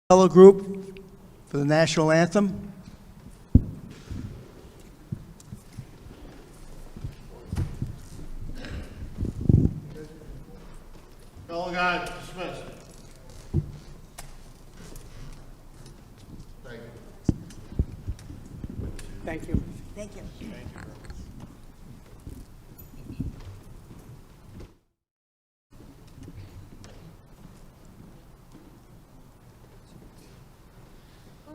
Fellow group for the national anthem. Fellow guys, dismissed. Thank you. Thank you. Thank you.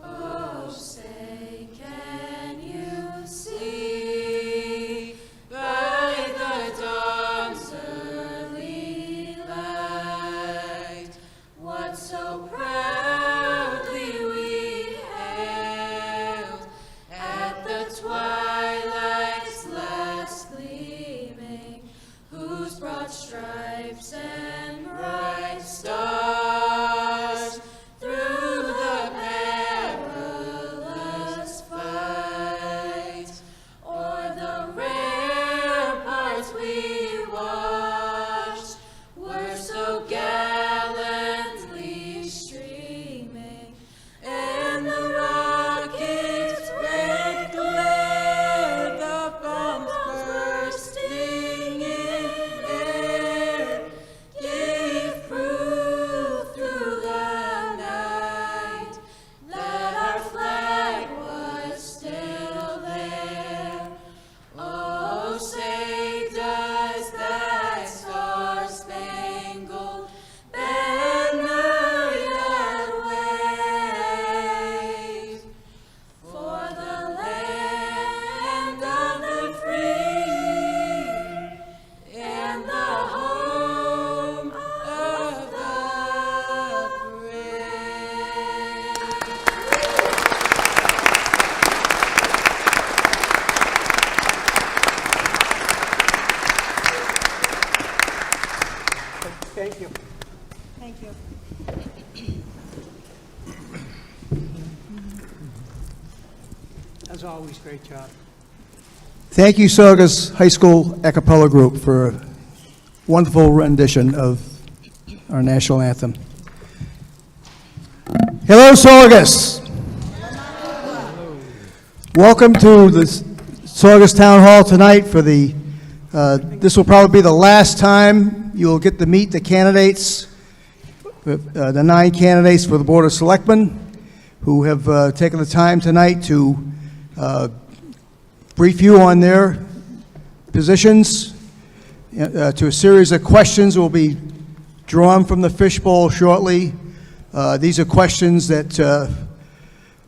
Oh, say, can you see by the dawn's early light what so proudly we hailed at the twilight's last gleaming, whose broad stripes and bright stars through the perilous fight o'er the ramparts we watched were so gallantly streaming, and the rocket's red glare, the bombs bursting in air, gave proof through the night that our flag was still there. Oh, say does that star-spangled banner yet wave for the land of the free and the home of the brave? Thank you. Thank you. As always, great job. Thank you, Saugus High School a cappella group, for a wonderful rendition of our national anthem. Hello, Saugus. Welcome to the Saugus Town Hall tonight for the, this will probably be the last time you'll get to meet the candidates, the 9 candidates for the Board of Selectmen, who have taken the time tonight to brief you on their positions, to a series of questions will be drawn from the fishbowl shortly. These are questions that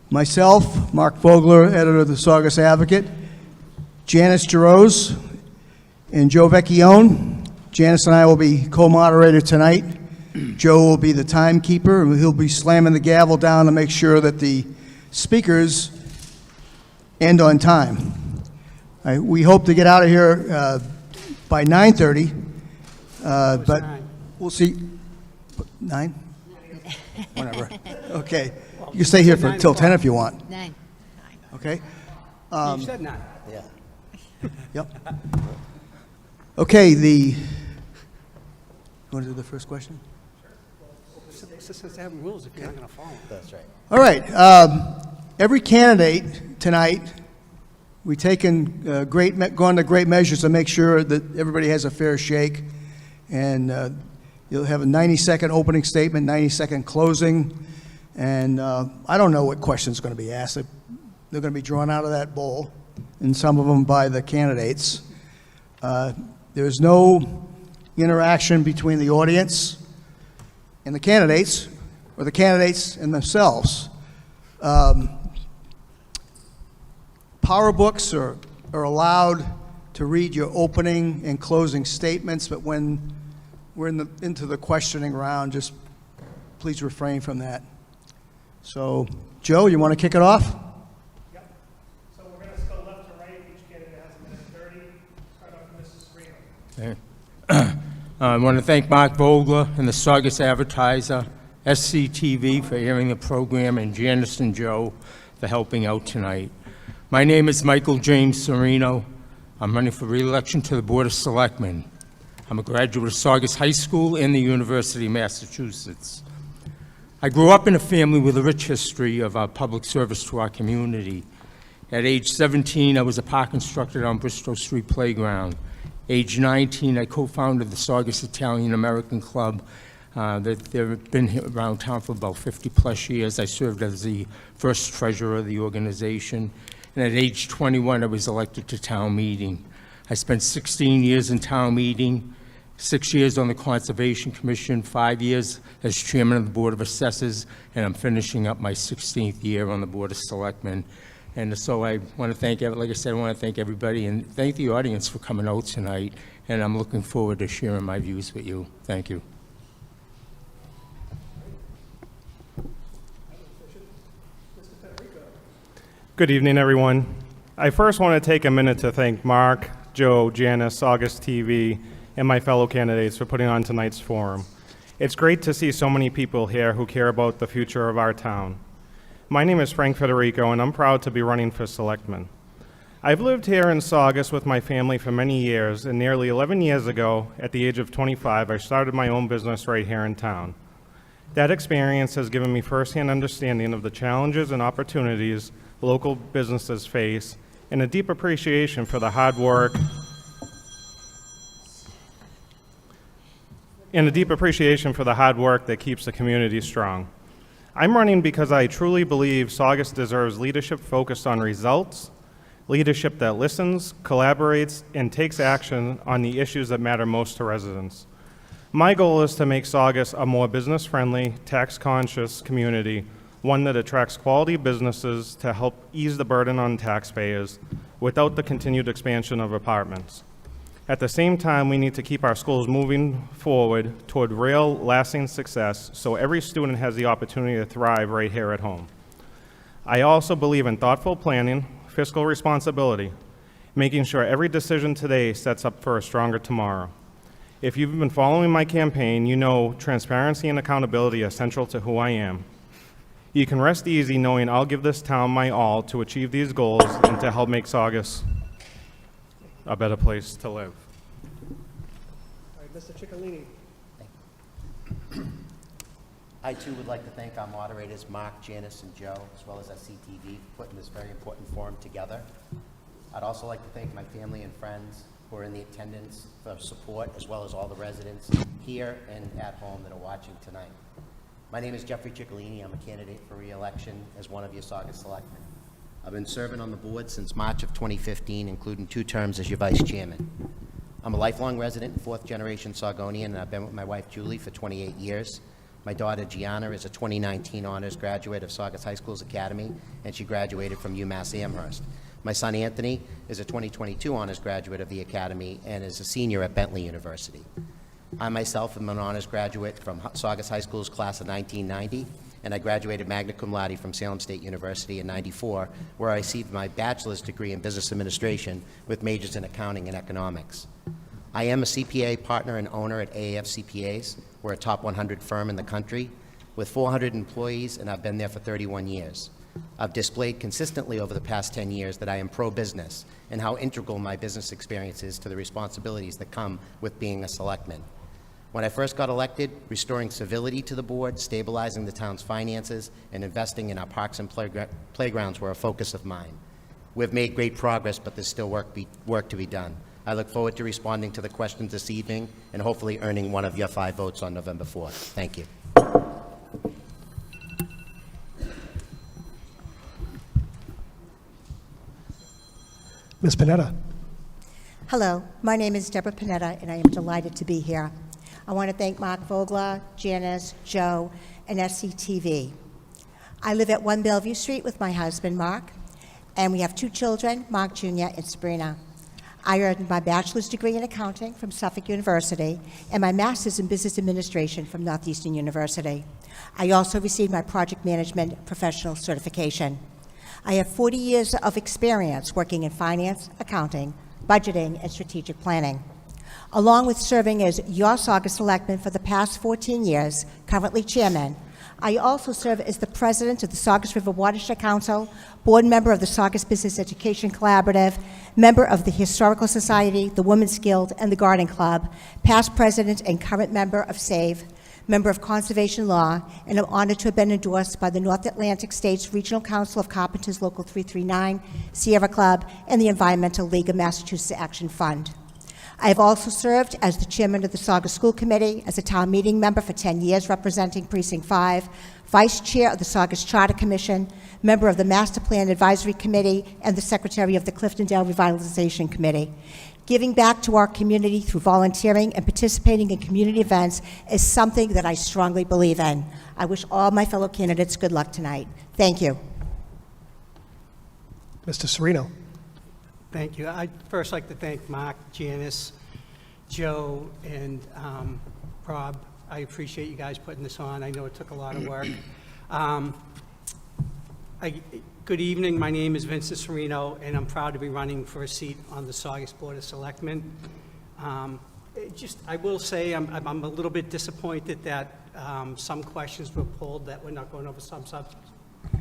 myself, Mark Vogler, editor of the Saugus Advocate, Janice Jarose, and Joe Vecchione. Janice and I will be co-moderator tonight. Joe will be the timekeeper, and he'll be slamming the gavel down to make sure that the speakers end on time. We hope to get out of here by 9:30, but 9? we'll see. 9? Whatever. Okay. You can stay here for till 10 if you want. 9. Okay? You said 9. Yep. Okay, you want to do the first question? Since they have rules, if you're not going to follow them. That's right. All right. Every candidate tonight, we've gone to great measures to make sure that everybody has a fair shake. And you'll have a 90-second opening statement, 90-second closing. And I don't know what questions are going to be asked. They're going to be drawn out of that bowl, and some of them by the candidates. There's no interaction between the audience and the candidates, or the candidates and themselves. Power books are allowed to read your opening and closing statements, but when we're into the questioning round, just please refrain from that. So, Joe, you want to kick it off? Yep. So we're going to go left to right. Each candidate has a minute 30. Start off with Mrs. Serino. I want to thank Mark Vogler and the Saugus Advertiser, SCTV for airing the program, and Janice and Joe for helping out tonight. My name is Michael James Serino. I'm running for re-election to the Board of I grew up in a family with a rich history of public service to our community. At age 17, I was a park instructor on Bristol Street Playground. Age 19, I co-founded the Saugus Italian-American Club. They've been here around town for about 50-plus years. I served as the first treasurer of the organization. And at age 21, I was elected to town meeting. I spent 16 years in town meeting, 6 years on the Conservation Commission, 5 years as chairman of the Board of Assessors, and I'm finishing up my 16th year on the Board of Selectmen. And so I want to thank, like I said, I want to thank everybody and thank the audience for coming out tonight. And I'm looking forward to sharing my views with you. Thank you. Good evening, everyone. I first want to take a minute to thank Mark, Joe, Janice, Saugus TV, and my fellow candidates for putting on tonight's forum. It's great to see so many people here who care about the future of our town. My name is Frank Federico, and I'm proud to be running for Selectman. I've lived here in Saugus with my family for many years, and nearly 11 years ago, at the age of 25, I started my own business right here in town. That experience has given me firsthand understanding of the challenges and opportunities local businesses face, and a deep appreciation for the hard work that keeps the community strong. I'm running because I truly believe Saugus deserves leadership focused on results, leadership that listens, collaborates, and takes action on the issues that matter most to residents. My goal is to make Saugus a more business-friendly, tax-conscious community, one that attracts quality businesses to help ease the burden on taxpayers without the continued expansion of apartments. At the same time, we need to keep our schools moving forward toward real, lasting success so every student has the opportunity to thrive right here at home. I also believe in thoughtful planning, fiscal responsibility, making sure every decision today sets up for a stronger tomorrow. If you've been following my campaign, you know transparency and accountability are central to who I am. You can rest easy knowing I'll give this town my all to achieve these goals and to help make Saugus a better place to live. All right, Mr. Ciccolini. I too would like to thank our moderators, Mark, Janice, and Joe, as well as our CTV, for putting this very important forum together. I'd also like to thank my family and friends who are in the attendance for support, as well as all the residents here and at home that are watching tonight. My name is Jeffrey Ciccolini. I'm a candidate for re-election as one of your Saugus Selectmen. I've been serving on the board since March of 2015, including 2 terms as your vice chairman. I'm a lifelong resident and 4th-generation Saugonian, and I've been with my wife, Julie, for 28 years. My daughter, Gianna, is a 2019 honors graduate of Saugus High School's Academy, and she graduated from UMass Amherst. My son, Anthony, is a 2022 honors graduate of the Academy and is a senior at Bentley University. I myself am an honors graduate from Saugus High School's class of 1990, and I graduated magna cum laude from Salem State University in '94, where I received my bachelor's degree in business administration with majors in accounting and economics. I am a CPA partner and owner at AAF CPAs. We're a top 100 firm in the country with 400 employees, and I've been there for 31 years. I've displayed consistently over the past 10 years that I am pro-business and how integral my business experience is to the responsibilities that come with being a selectman. When I first got elected, restoring civility to the board, stabilizing the town's finances, and investing in our parks and playgrounds were a focus of mine. We've made great progress, but there's still work to be done. I look forward to responding to the questions this evening and hopefully earning one of your 5 votes on November 4th. Thank you. Ms. Panetta. Hello, my name is Deborah Panetta, and I am delighted to be here. I want to thank Mark Vogler, Janice, Joe, and SCTV. I live at 1 Bellevue Street with my husband, Mark, and we have 2 children, Mark Jr. and Sabrina. I earned my bachelor's degree in accounting from Suffolk University and my master's in business administration from Northeastern University. I also received my project management professional certification. I have 40 years of experience working in finance, accounting, budgeting, and strategic planning. Along with serving as your Saugus Selectman for the past 14 years, currently chairman, I also serve as the president of the Saugus River Watershed Council, board member of the Saugus Business Education Collaborative, member of the Historical Society, the Women's Guild, and the Garden Club, past president and current member of SAVE, member of Conservation Law, and am honored to have been endorsed by the North Atlantic States Regional Council of Carpenters Local 339, Sierra Club, and the Environmental League of Massachusetts Action Fund. I have also served as the chairman of the Saugus School Committee, as a town meeting member for 10 years representing Precinct 5, vice chair of the Saugus Charter Commission, member of the Master Plan Advisory Committee, and the secretary of the Cliftondale Revitalization Committee. Giving back to our community through volunteering and participating in community events is something that I strongly believe in. I wish all my fellow candidates good luck tonight. Thank you. Mr. Serino. Thank you. I'd first like to thank Mark, Janice, Joe, and Rob. I appreciate you guys putting this on. I know it took a lot of work. Good evening. My name is Vincent Serino, and I'm proud to be running for a seat on the Saugus Board of Selectmen. I will say I'm a little bit disappointed that some questions were pulled that we're not going over some subjects.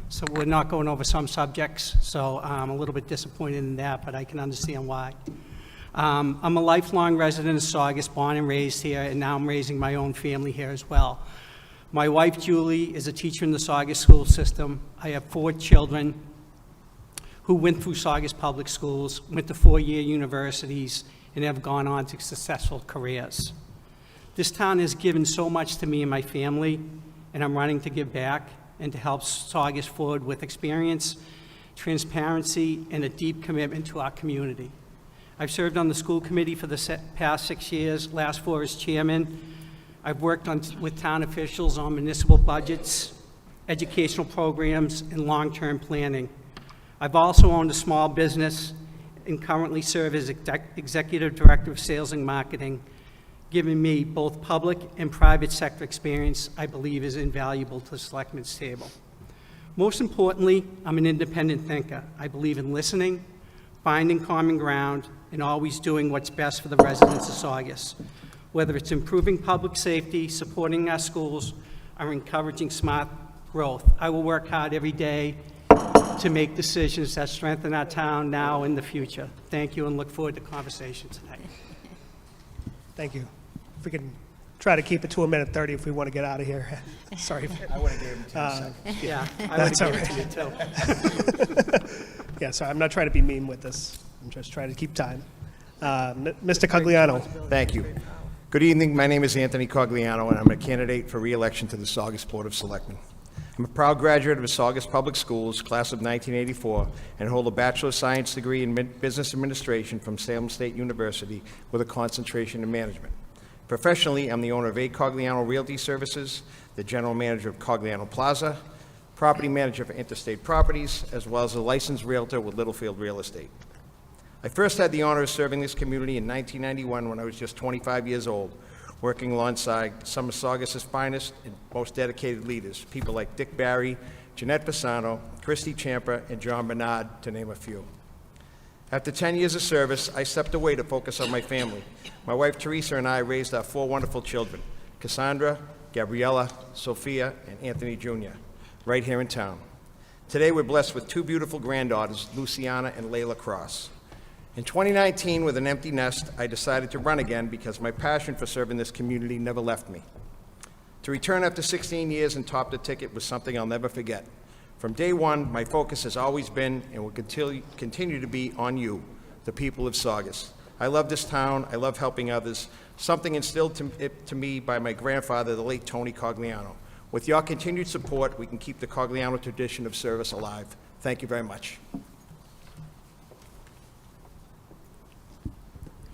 So we're not going over some subjects, so I'm a little bit disappointed in that, but I can understand why. I'm a lifelong resident of Saugus, born and raised here, and now I'm raising my own family here as well. My wife, Julie, is a teacher in the Saugus school system. I have 4 children who went through Saugus public schools, went to 4-year universities, and have gone on to successful careers. This town has given so much to me and my family, and I'm running to give back and to help Saugus forward with experience, transparency, and a deep commitment to our community. I've served on the school committee for the past 6 years, last 4 as chairman. I've worked with town officials on municipal budgets, educational programs, and long-term planning. I've also owned a small business and currently serve as executive director of sales and marketing, giving me both public and private sector experience I believe is invaluable to the Selectmen's table. Most importantly, I'm an independent thinker. I believe in listening, finding common ground, and always doing what's best for the residents of Saugus. Whether it's improving public safety, supporting our schools, or encouraging smart growth, I will work hard every day to make decisions that strengthen our town now and in the future. Thank you, and look forward to conversation tonight. Thank you. If we can try to keep it to 1:30 if we want to get out of here. Sorry. I would have gave him 10 seconds. Yeah, I would That's have all given it to you too. Yeah, sorry, I'm not trying to be mean with this. I'm just trying to keep time. Mr. Cogliano. Thank you. Good evening. My name is Anthony Cogliano, and I'm a candidate for re-election to the Saugus Board of Selectmen. I'm a proud graduate of the Saugus Public Schools, class of 1984, and hold a Bachelor of Science degree in Business Administration from Salem State University with a concentration in management. Professionally, I'm the owner of A. Cogliano Realty Services, the general manager of Cogliano Plaza, property manager for Interstate Properties, as well as a licensed realtor with Littlefield Real Estate. I first had the honor of serving this community in 1991 when I was just 25 years old, working alongside some of Saugus's finest and most dedicated leaders, people like Dick Barry, Jeanette Fasano, Christy Champa, and John Bernard, to name a few. After 10 years of service, I stepped away to focus on my family. My wife Teresa and I raised our 4 wonderful children, Cassandra, Gabriella, Sophia, and Anthony Jr., right here in town. Today we're blessed with 2 beautiful granddaughters, Luciana and Layla Cross. In 2019, with an empty nest, I decided to run again because my passion for serving this community never left me. To return after 16 years and top the ticket was something I'll never forget. From day one, my focus has always been and will continue to be on you, the people of Saugus. I love this town. I love helping others, something instilled to me by my grandfather, the late Tony Cogliano. With your continued support, we can keep the Cogliano tradition of service alive. Thank you very much.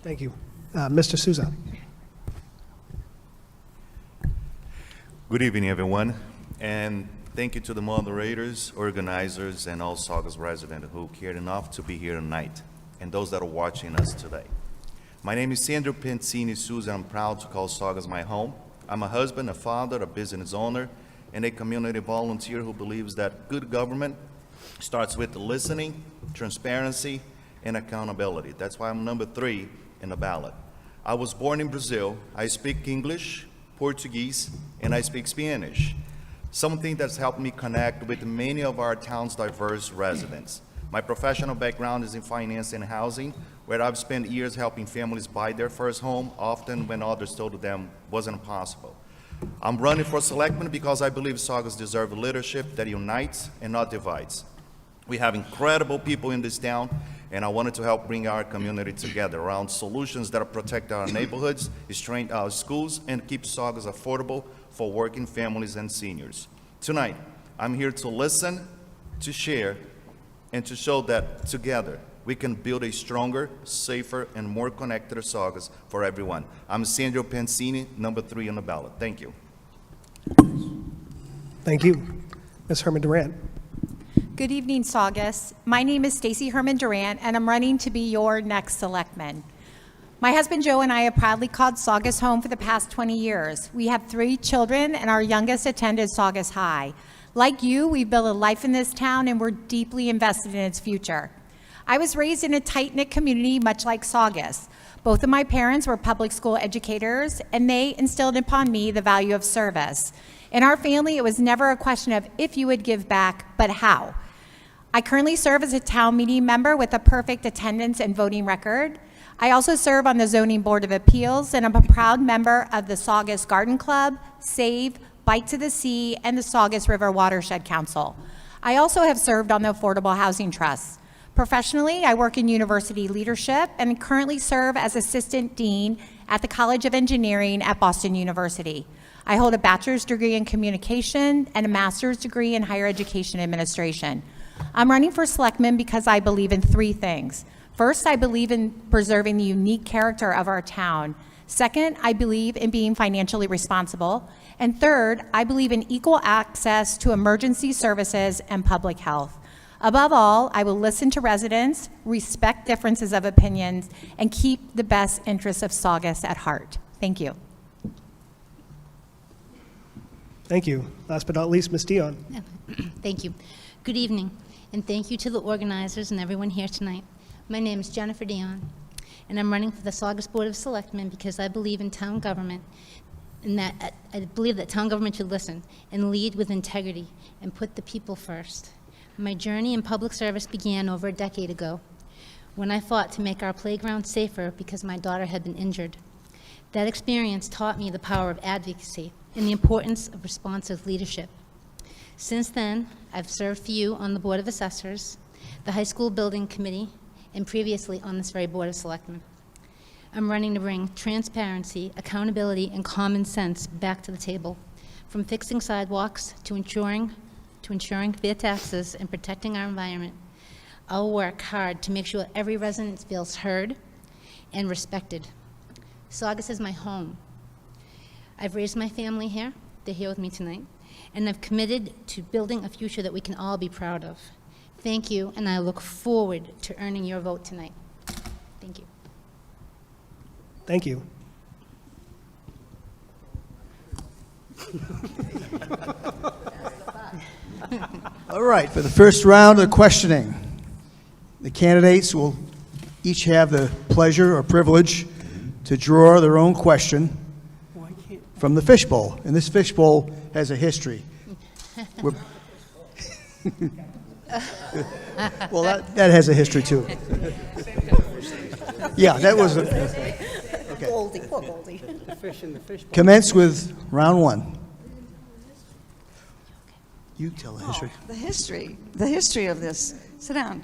Thank you. Mr. Souza. Good evening, everyone, and thank you to the moderators, organizers, and all Saugus residents who cared enough to be here tonight, and those that are watching us today. My name is Sandro Pensini Souza, and I'm proud to call Saugus my home. I'm a husband, a father, a business owner, and a community volunteer who believes that good government starts with listening, transparency, and accountability. That's why I'm number 3 in the ballot. I was born in Brazil. I speak English, Portuguese, and I speak Spanish, something that's helped me connect with many of our town's diverse residents. My professional background is in finance and housing, where I've spent years helping families buy their first home, often when others told them wasn't possible. I'm running for selectman because I believe Saugus deserves leadership that unites and not divides. We have incredible people in this town, and I wanted to help bring our community together around solutions that protect our neighborhoods, strengthen our schools, and keep Saugus affordable for working families and seniors. Tonight, I'm here to listen, to share, and to show that together we can build a stronger, safer, and more connected Saugus for everyone. I'm Sandro Pansini, number 3 on the ballot. Thank you. Thank you. Ms. Herman Durant. Good evening, Saugus. My name is Stacy Herman Durant, and I'm running to be your next selectman. My husband Joe and I have proudly called Saugus home for the past 20 years. We have 3 children, and our youngest attended Saugus High. Like you, we've built a life in this town, and we're deeply invested in its future. I was raised in a tight-knit community, much like Saugus. Both of my parents were public school educators, and they instilled upon me the value of service. In our family, it was never a question of if you would give back, but how. I currently serve as a town meeting member with a perfect attendance and voting record. I also serve on the Zoning Board of Appeals, and I'm a proud member of the Saugus Garden Club, SAVE, Bike to the Sea, and the Saugus River Watershed Council. I also have served on the Affordable Housing Trust. Professionally, I work in university leadership and currently serve as Assistant Dean at the College of Engineering at Boston University. I hold a bachelor's degree in communication and a master's degree in higher education administration. I'm running for selectman because I believe in 3 things. First, I believe in preserving the unique character of our town. Second, I believe in being financially responsible. And third, I believe in equal access to emergency services and public health. Above all, I will listen to residents, respect differences of opinions, and keep the best interests of Saugus at heart. Thank you. Thank you. Last but not least, Ms. Dion. Thank you. Good evening, and thank you to the organizers and everyone here tonight. My name is Jennifer Dion, and I'm running for the Saugus Board of Selectmen because I believe in town government, and that I believe that town government should listen and lead with integrity and put the people first. My journey in public service began over a decade ago when I fought to make our playground safer because my daughter had been injured. That experience taught me the power of advocacy and the importance of responsive leadership. Since then, I've served for you on the Board of Assessors, the High School Building Committee, and previously on this very Board of Selectmen. I'm running to bring transparency, accountability, and common sense back to the table, from fixing sidewalks to ensuring fair taxes and protecting our environment. I'll work hard to make sure every resident feels heard and respected. Saugus is my home. I've raised my family here. They're here with me tonight. And I've committed to building a future that we can all be proud of. Thank you, and I look forward to earning your vote tonight. Thank you. Thank you. All right, for the first round of questioning, the candidates will each have the pleasure or privilege to draw their own question from the fishbowl. And this fishbowl has a history. We're- well, that has a history too. Yeah, that was okay. Goldie, poor Goldie. The fish in the fish bowl. Commence with round 1. You tell the history. The history of this. Sit down.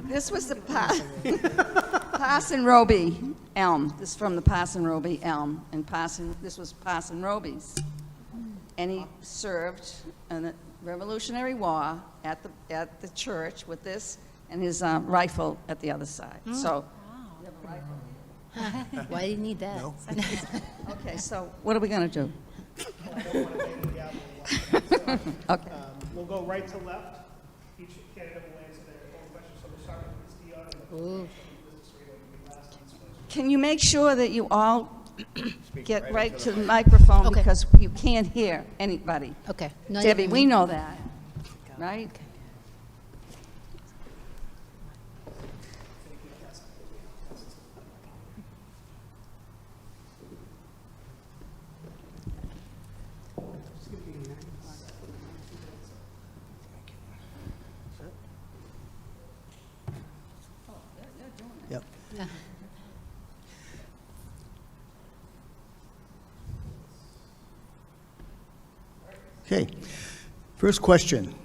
This was the Parson Roby elm. This is from the Parson Roby elm, and this was Parson Roby's. And he served in the Revolutionary War at the church with this and his rifle at the other side. So, you have a rifle? Why do you need that? No. Okay, so what are we going to do? Okay. We'll go right to left. Each candidate will answer their own question. So we'll start with Ms. Dion. And Can you make sure that you all get right to the microphone Okay. because you can't hear anybody? Okay. No, Debbie, you- we know that, right? Yep. Okay. First question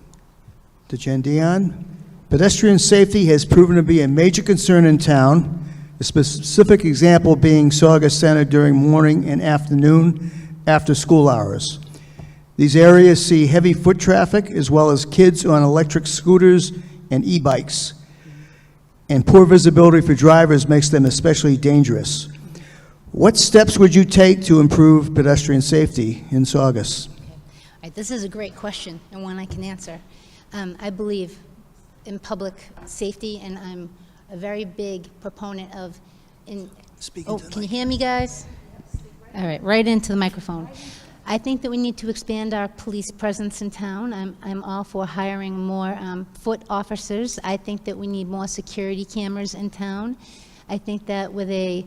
to Jen Dion. Pedestrian safety has proven to be a major concern in town, a specific example being Saugus Center during morning and afternoon after school hours. These areas see heavy foot traffic as well as kids on electric scooters and e-bikes. And poor visibility for drivers makes them especially dangerous. What steps would you take to improve pedestrian safety in Saugus? All right, this is a great question and one I can answer. I believe in public safety, and I'm a very big proponent of. Can you hear me, guys? All right, right into the microphone. I think that we need to expand our police presence in town. I'm all for hiring more foot officers. I think that we need more security cameras in town. I think that with a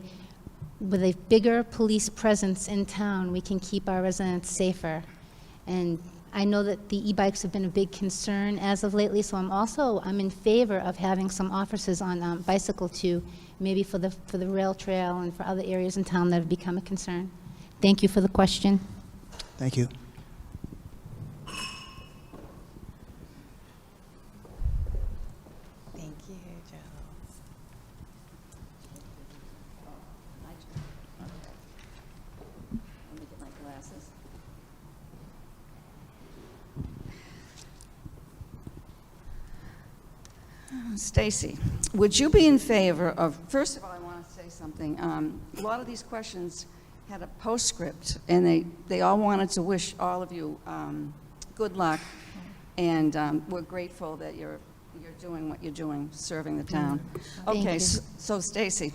bigger police presence in town, we can keep our residents safer. And I know that the e-bikes have been a big concern as of lately, so I'm in favor of having some officers on bicycle too, maybe for the rail trail and for other areas in town that have become a concern. Thank you for the question. Thank you. Thank you, Joe. Let me get my glasses. Stacy, would you be in favor of, first of all, I want to say something. A lot of these questions had a postscript, and they all wanted to wish all of you good luck, and we're grateful that you're doing what you're doing, serving the town. Okay, so Stacy,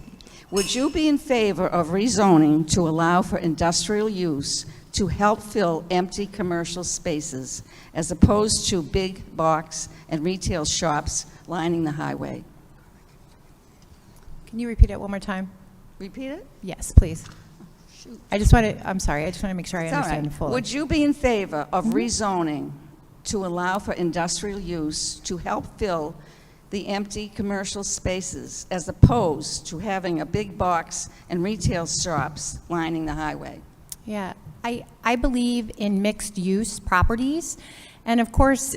would you be in favor of rezoning to allow for industrial use to help fill empty commercial spaces as opposed to big box and retail shops lining the highway? Can you repeat it one more time? Repeat it? Yes, please. Shoot. I'm sorry, I just want to make sure I It's all understand right. fully. Would you be in favor of rezoning to allow for industrial use to help fill the empty commercial spaces as opposed to having a big box and retail shops lining the highway? Yeah, I believe in mixed-use properties, and of course,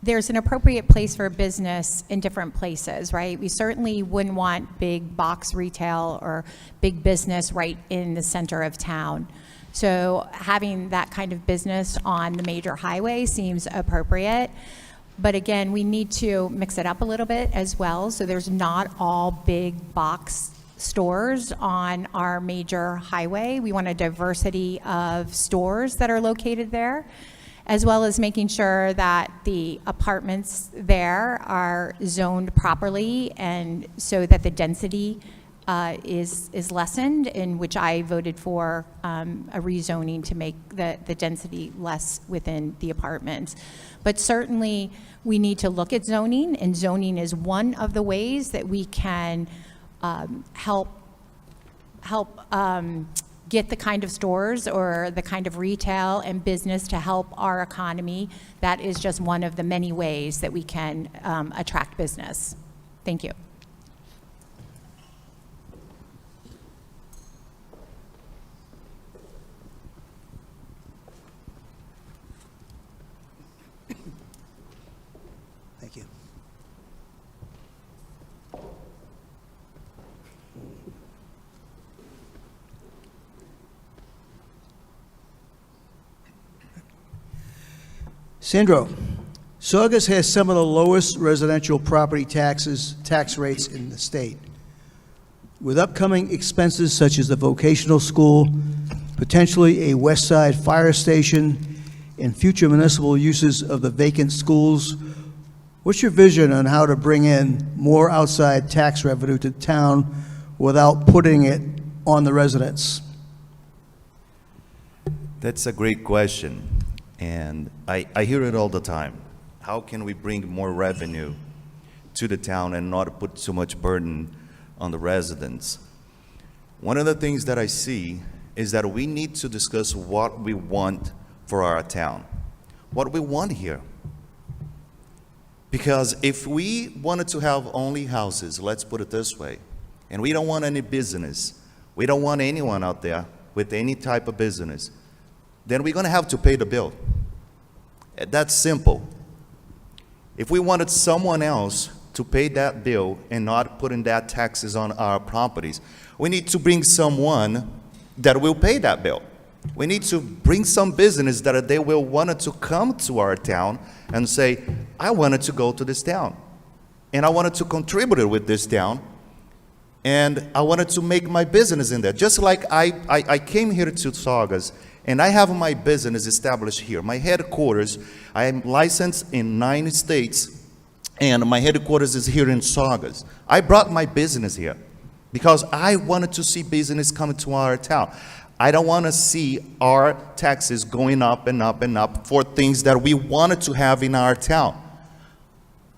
there's an appropriate place for business in different places, right? We certainly wouldn't want big box retail or big business right in the center of town. So having that kind of business on the major highway seems appropriate. But again, we need to mix it up a little bit as well, so there's not all big box stores on our major highway. We want a diversity of stores that are located there, as well as making sure that the apartments there are zoned properly and so that the density is lessened, in which I voted for a rezoning to make the density less within the apartments. But certainly we need to look at zoning, and zoning is one of the ways that we can help get the kind of stores or the kind of retail and business to help our economy. That is just one of the many ways that we can attract business. Thank you. Thank you. Sandro, Saugus has some of the lowest residential property tax rates in the state. With upcoming expenses such as the vocational school, potentially a West Side fire station, and future municipal uses of the vacant schools, what's your vision on how to bring in more outside tax revenue to town without putting it on the residents? That's a great question, and I hear it all the time. How can we bring more revenue to the town and not put too much burden on the residents? One of the things that I see is that we need to discuss what we want for our town, what we want here. Because if we wanted to have only houses, let's put it this way, and we don't want any business, we don't want anyone out there with any type of business, then we're going to have to pay the bill. That's simple. If we wanted someone else to pay that bill and not putting that taxes on our properties, we need to bring someone that will pay that bill. We need to bring some business that they will want to come to our town and say, I wanted to go to this town, and I wanted to contribute with this town, and I wanted to make my business in there. Just like I came here to Saugus, and I have my business established here. My headquarters, I am licensed in 9 states, and my headquarters is here in Saugus. I brought my business here because I wanted to see business coming to our town. I don't want to see our taxes going up and up and up for things that we wanted to have in our town.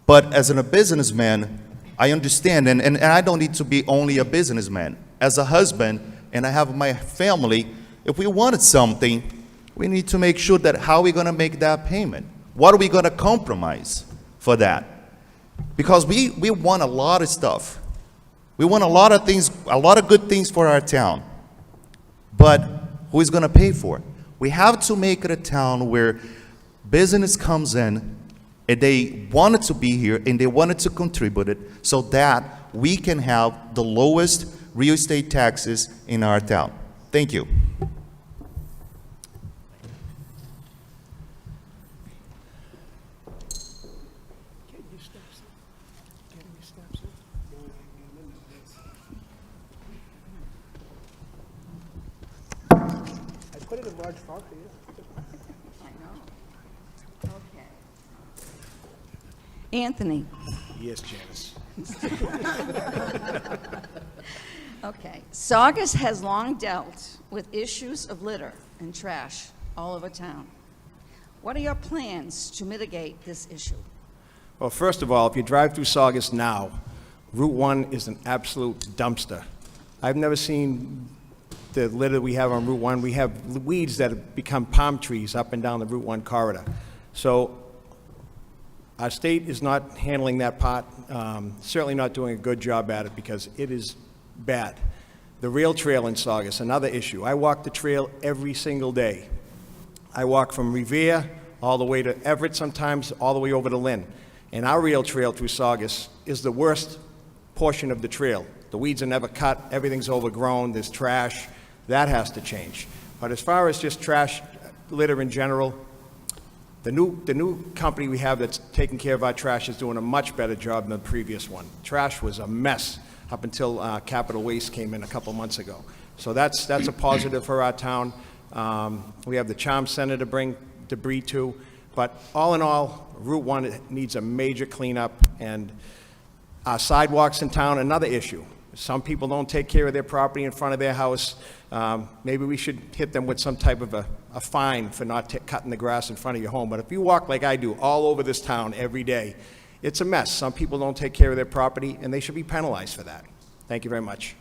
But as a businessman, I understand, and I don't need to be only a businessman. As a husband, and I have my family, if we wanted something, we need to make sure that how we're going to make that payment. What are we going to compromise for that? Because we want a lot of stuff. We want a lot of things, a lot of good things for our town. But who is going to pay for it? We have to make it a town where business comes in and they wanted to be here and they wanted to contribute it so that we can have the lowest real estate taxes in our town. Thank you. Put it in large font for you. I know. Okay. Anthony. Yes, Janice. Okay. Saugus has long dealt with issues of litter and trash all over town. What are your plans to mitigate this issue? Well, first of all, if you drive through Saugus now, Route 1 is an absolute dumpster. I've never seen the litter we have on Route 1. We have weeds that have become palm trees up and down the Route 1 corridor. So our state is not handling that part, certainly not doing a good job at it because it is bad. The rail trail in Saugus, another issue. I walk the trail every single day. I walk from Revere all the way to Everett sometimes, all the way over to Lynn. And our rail trail through Saugus is the worst portion of the trail. The weeds are never cut, everything's overgrown, there's trash. That has to change. But as far as just trash, litter in general, the new company we have that's taking care of our trash is doing a much better job than the previous one. Trash was a mess up until Capital Waste came in a couple months ago. So that's a positive for our town. We have the Charm Center to bring debris to. But all in all, Route 1 needs a major cleanup, and our sidewalks in town, another issue. Some people don't take care of their property in front of their house. Maybe we should hit them with some type of a fine for not cutting the grass in front of your home. But if you walk like I do all over this town every day, it's a mess. Some people don't take care of their property, and they should be penalized for that. Thank you very much.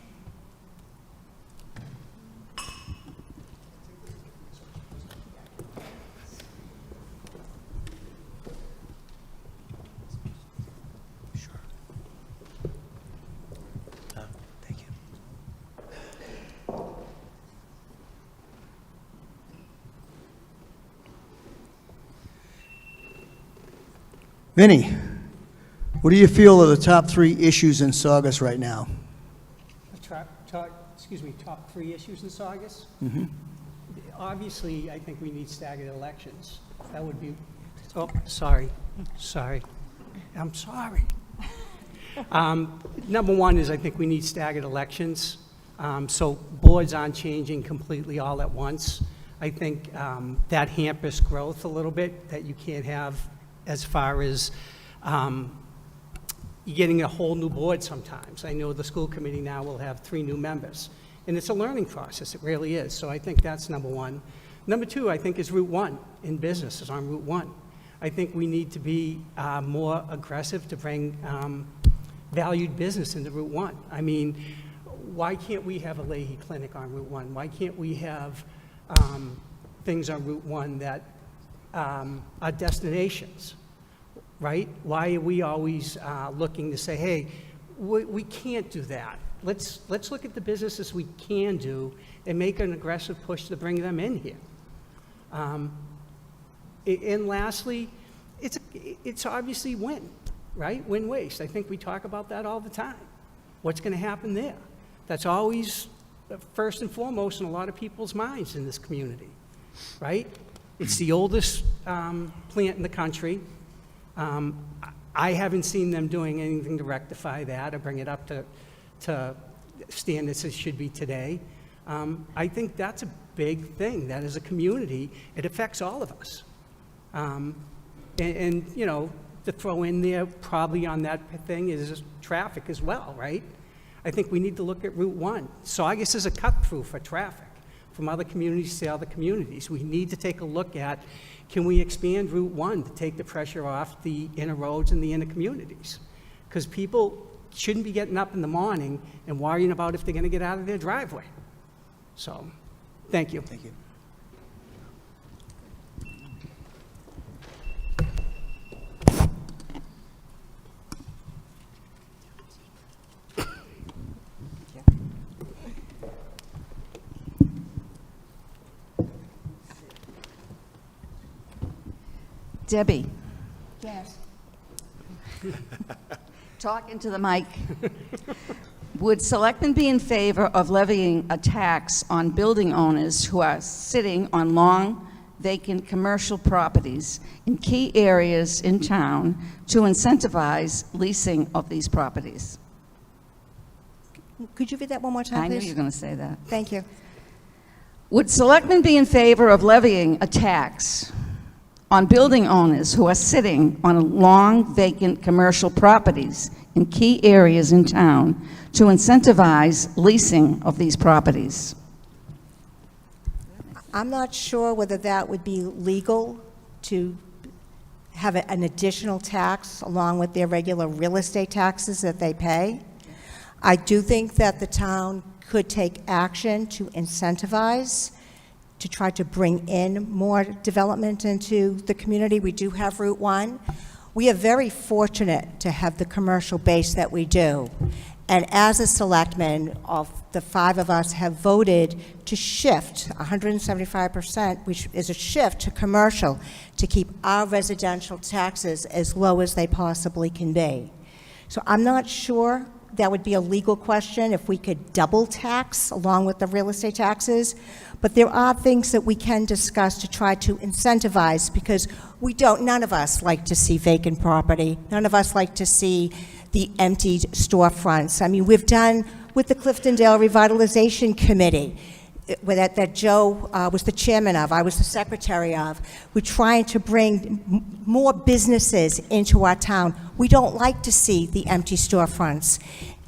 Vinny, what do you feel are the top 3 issues in Saugus right now? Top 3 issues in Saugus? Mm-hmm. Obviously, I think we need staggered elections. That would be, oh, sorry. I'm sorry. Number 1 is I think we need staggered elections. So boards aren't changing completely all at once. I think that hampers growth a little bit, that you can't have as far as you're getting a whole new board sometimes. I know the school committee now will have 3 new members. And it's a learning process, it really is. So I think that's number 1. Number 2, I think, is Route 1 in business, is on Route 1. I think we need to be more aggressive to bring valued business into Route 1. I mean, why can't we have a Leahy Clinic on Route 1? Why can't we have things on Route 1 that are destinations, right? Why are we always looking to say, hey, we can't do that. Let's look at the businesses we can do and make an aggressive push to bring them in here. And lastly, it's obviously win, right? Win-waste. I think we talk about that all the time. What's going to happen there? That's always first and foremost in a lot of people's minds in this community, right? It's the oldest plant in the country. I haven't seen them doing anything to rectify that or bring it up to standards it should be today. I think that's a big thing, that as a community, it affects all of us. And you know, to throw in there probably on that thing is traffic as well, right? I think we need to look at Route 1. Saugus is a cut-through for traffic from other communities to other communities. We need to take a look at, can we expand Route 1 to take the pressure off the inner roads and the inner communities? Because people shouldn't be getting up in the morning and worrying about if they're going to get out of their driveway. So, thank you. Thank you. Debbie, Yes. talk into the mic. Would selectmen be in favor of levying a tax on building owners who are sitting on long vacant commercial properties in key areas in town to incentivize leasing of these properties? Could you read that one more time, I knew please? you were going to say that. Thank you. Would selectmen be in favor of levying a tax on building owners who are sitting on long vacant commercial properties in key areas in town to incentivize leasing of these properties? I'm not sure whether that would be legal to have an additional tax along with their regular real estate taxes that they pay. I do think that the town could take action to incentivize, to try to bring in more development into the community. We do have Route 1. We are very fortunate to have the commercial base that we do. And as a selectman, of the 5 of us have voted to shift 175%, which is a shift to commercial, to keep our residential taxes as low as they possibly can be. So I'm not sure that would be a legal question if we could double tax along with the real estate taxes, but there are things that we can discuss to try to incentivize, because none of us like to see vacant property. None of us like to see the emptied storefronts. I mean, we've done with the Cliftondale Revitalization Committee, that Joe was the chairman of, I was the secretary of. We're trying to bring more businesses into our town. We don't like to see the empty storefronts.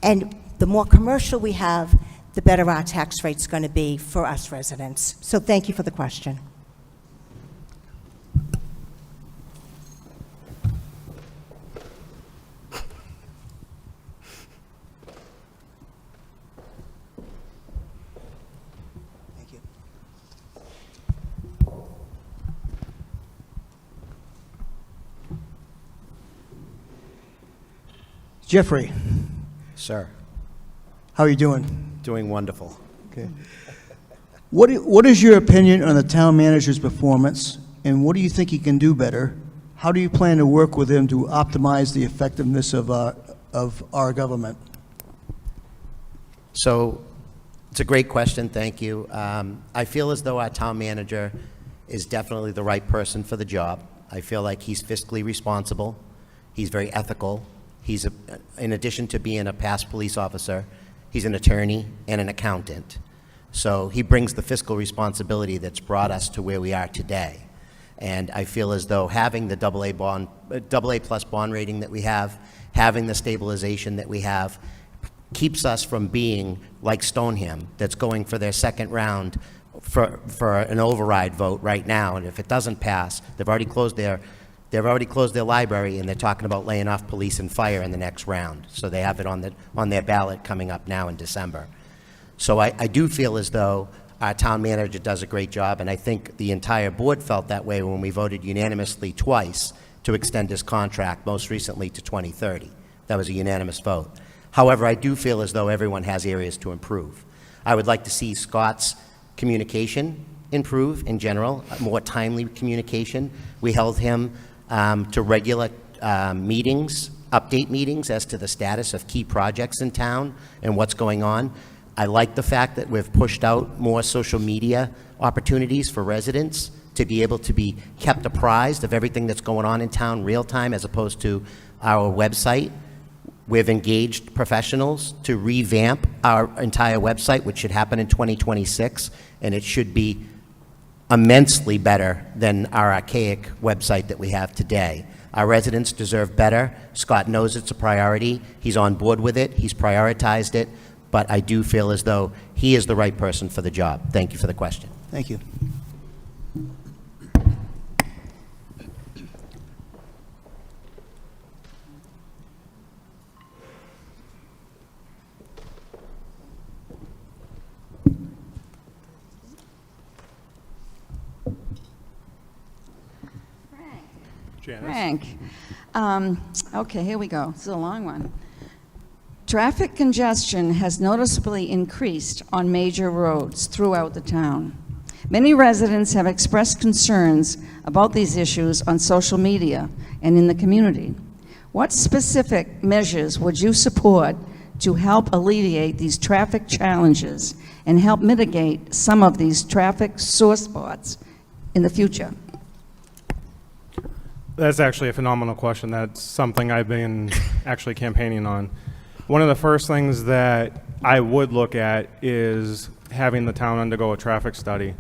And the more commercial we have, the better our tax rate's going to be for us residents. So thank you for the question. Jeffrey, Sir, how are you doing? doing wonderful. Okay. What is your opinion on the town manager's performance, and what do you think he can do better? How do you plan to work with him to optimize the effectiveness of our government? So, it's a great question, thank you. I feel as though our town manager is definitely the right person for the job. I feel like he's fiscally responsible, he's very ethical, he's, in addition to being a past police officer, he's an attorney and an accountant. So he brings the fiscal responsibility that's brought us to where we are today. And I feel as though having the AA plus bond rating that we have, having the stabilization that we have, keeps us from being like Stoneham, that's going for their second round for an override vote right now. And if it doesn't pass, they've already closed their library, and they're talking about laying off police and fire in the next round. So they have it on their ballot coming up now in December. So I do feel as though our town manager does a great job, and I think the entire board felt that way when we voted unanimously twice to extend his contract, most recently to 2030. That was a unanimous vote. However, I do feel as though everyone has areas to improve. I would like to see Scott's communication improve in general, more timely communication. We held him to regular meetings, update meetings as to the status of key projects in town and what's going on. I like the fact that we've pushed out more social media opportunities for residents to be able to be kept apprised of everything that's going on in town real time as opposed to our website. We've engaged professionals to revamp our entire website, which should happen in 2026, and it should be immensely better than our archaic website that we have today. Our residents deserve better. Scott knows it's a priority. He's on board with it. He's prioritized it. But I do feel as though he is the right person for the job. Thank you for the question. Thank you. Frank. Okay, here we go. This is a long one. Traffic congestion has noticeably increased on major roads throughout the town. Many residents have expressed concerns about these issues on social media and in the community. What specific measures would you support to help alleviate these traffic challenges and help mitigate some of these traffic sore spots in the future? That's actually a phenomenal question. That's something I've been actually campaigning on. One of the first things that I would look at is having the town undergo a traffic study.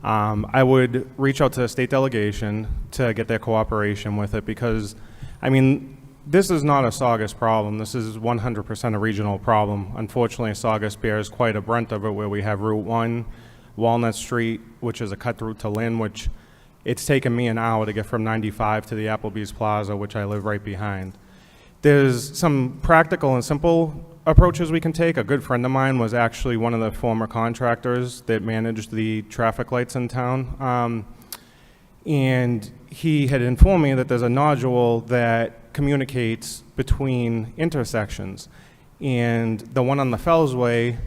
I would reach out to the state delegation to get their cooperation with it because, I mean, this is not a Saugus problem. This is 100% a regional problem. Unfortunately, Saugus bears quite a brunt of it where we have Route 1, Walnut Street, which is a cut route to Lynn, which it's taken me an hour to get from 95 to the Applebee's Plaza, which I live right behind. There's some practical and simple approaches we can take. A good friend of mine was actually one of the former contractors that managed the traffic lights in town. And he had informed me that there's a nodule that communicates between intersections. And the one on the Fellsway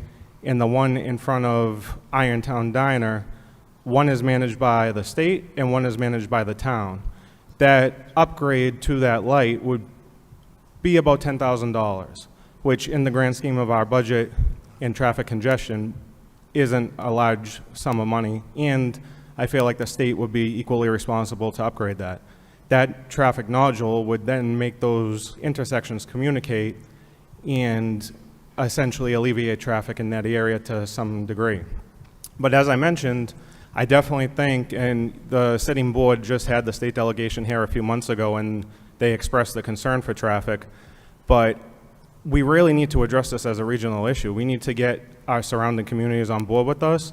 and the one in front of Irontown Diner, one is managed by the state and one is managed by the town. That upgrade to that light would be about $10,000, which in the grand scheme of our budget and traffic congestion isn't a large sum of money. And I feel like the state would be equally responsible to upgrade that. That traffic nodule would then make those intersections communicate and essentially alleviate traffic in that area to some degree. But as I mentioned, I definitely think, and the sitting board just had the state delegation here a few months ago and they expressed the concern for traffic, but we really need to address this as a regional issue. We need to get our surrounding communities on board with us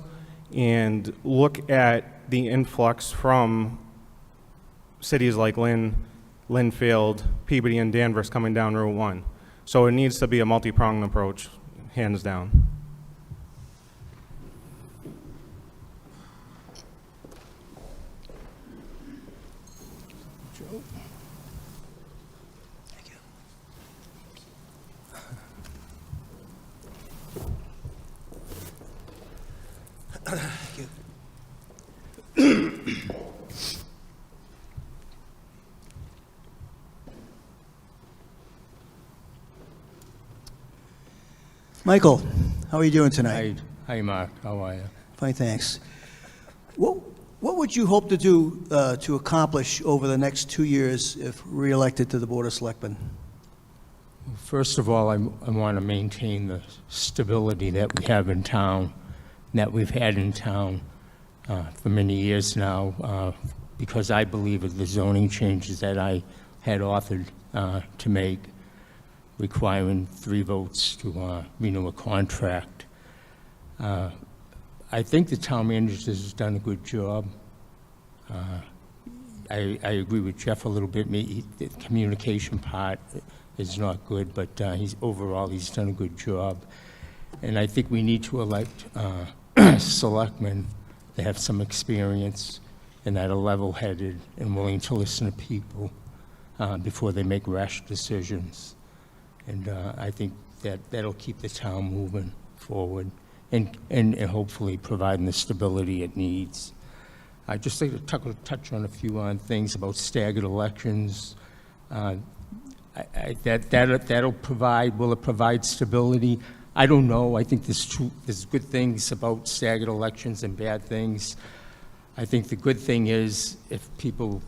and look at the influx from cities like Lynn, Linfield, Peabody, and Danvers coming down Route 1. So it needs to be a multi-pronged approach, hands down. Michael, how are you doing tonight? Hi, Mark. How are you? Fine, thanks. What would you hope to do to accomplish over the next 2 years if re-elected to the Board of Selectmen? First of all, I want to maintain the stability that we have in town, that we've had in town for many years now, because I believe of the zoning changes that I had authored to make, requiring 3 votes to renew a contract. I think the town manager has done a good job. I agree with Jeff a little bit. The communication part is not good, but overall he's done a good job. And I think we need to elect selectmen that have some experience and that are level-headed and willing to listen to people before they make rash decisions. And I think that'll keep the town moving forward. and hopefully providing the stability it needs. I'd just like to touch on a few things about staggered elections. That'll provide, will it provide stability? I don't know. I think there's good things about staggered elections and bad things. I think the good thing is if people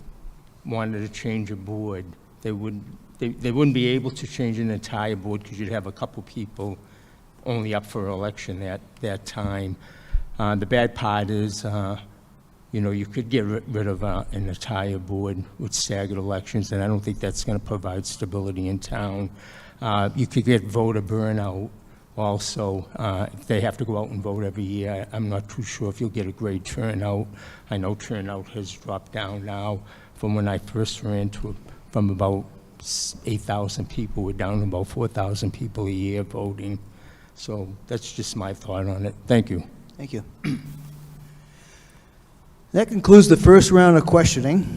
wanted to change a board, they wouldn't be able to change an entire board because you'd have a couple people only up for election that time. The bad part is, you could get rid of an entire board with staggered elections, and I don't think that's going to provide stability in town. You could get voter burnout also. If they have to go out and vote every year, I'm not too sure if you'll get a great turnout. I know turnout has dropped down now from when I first ran from about 8,000 people, we're down to about 4,000 people a year voting. So that's just my thought on it. Thank you. Thank you. That concludes the first round of questioning.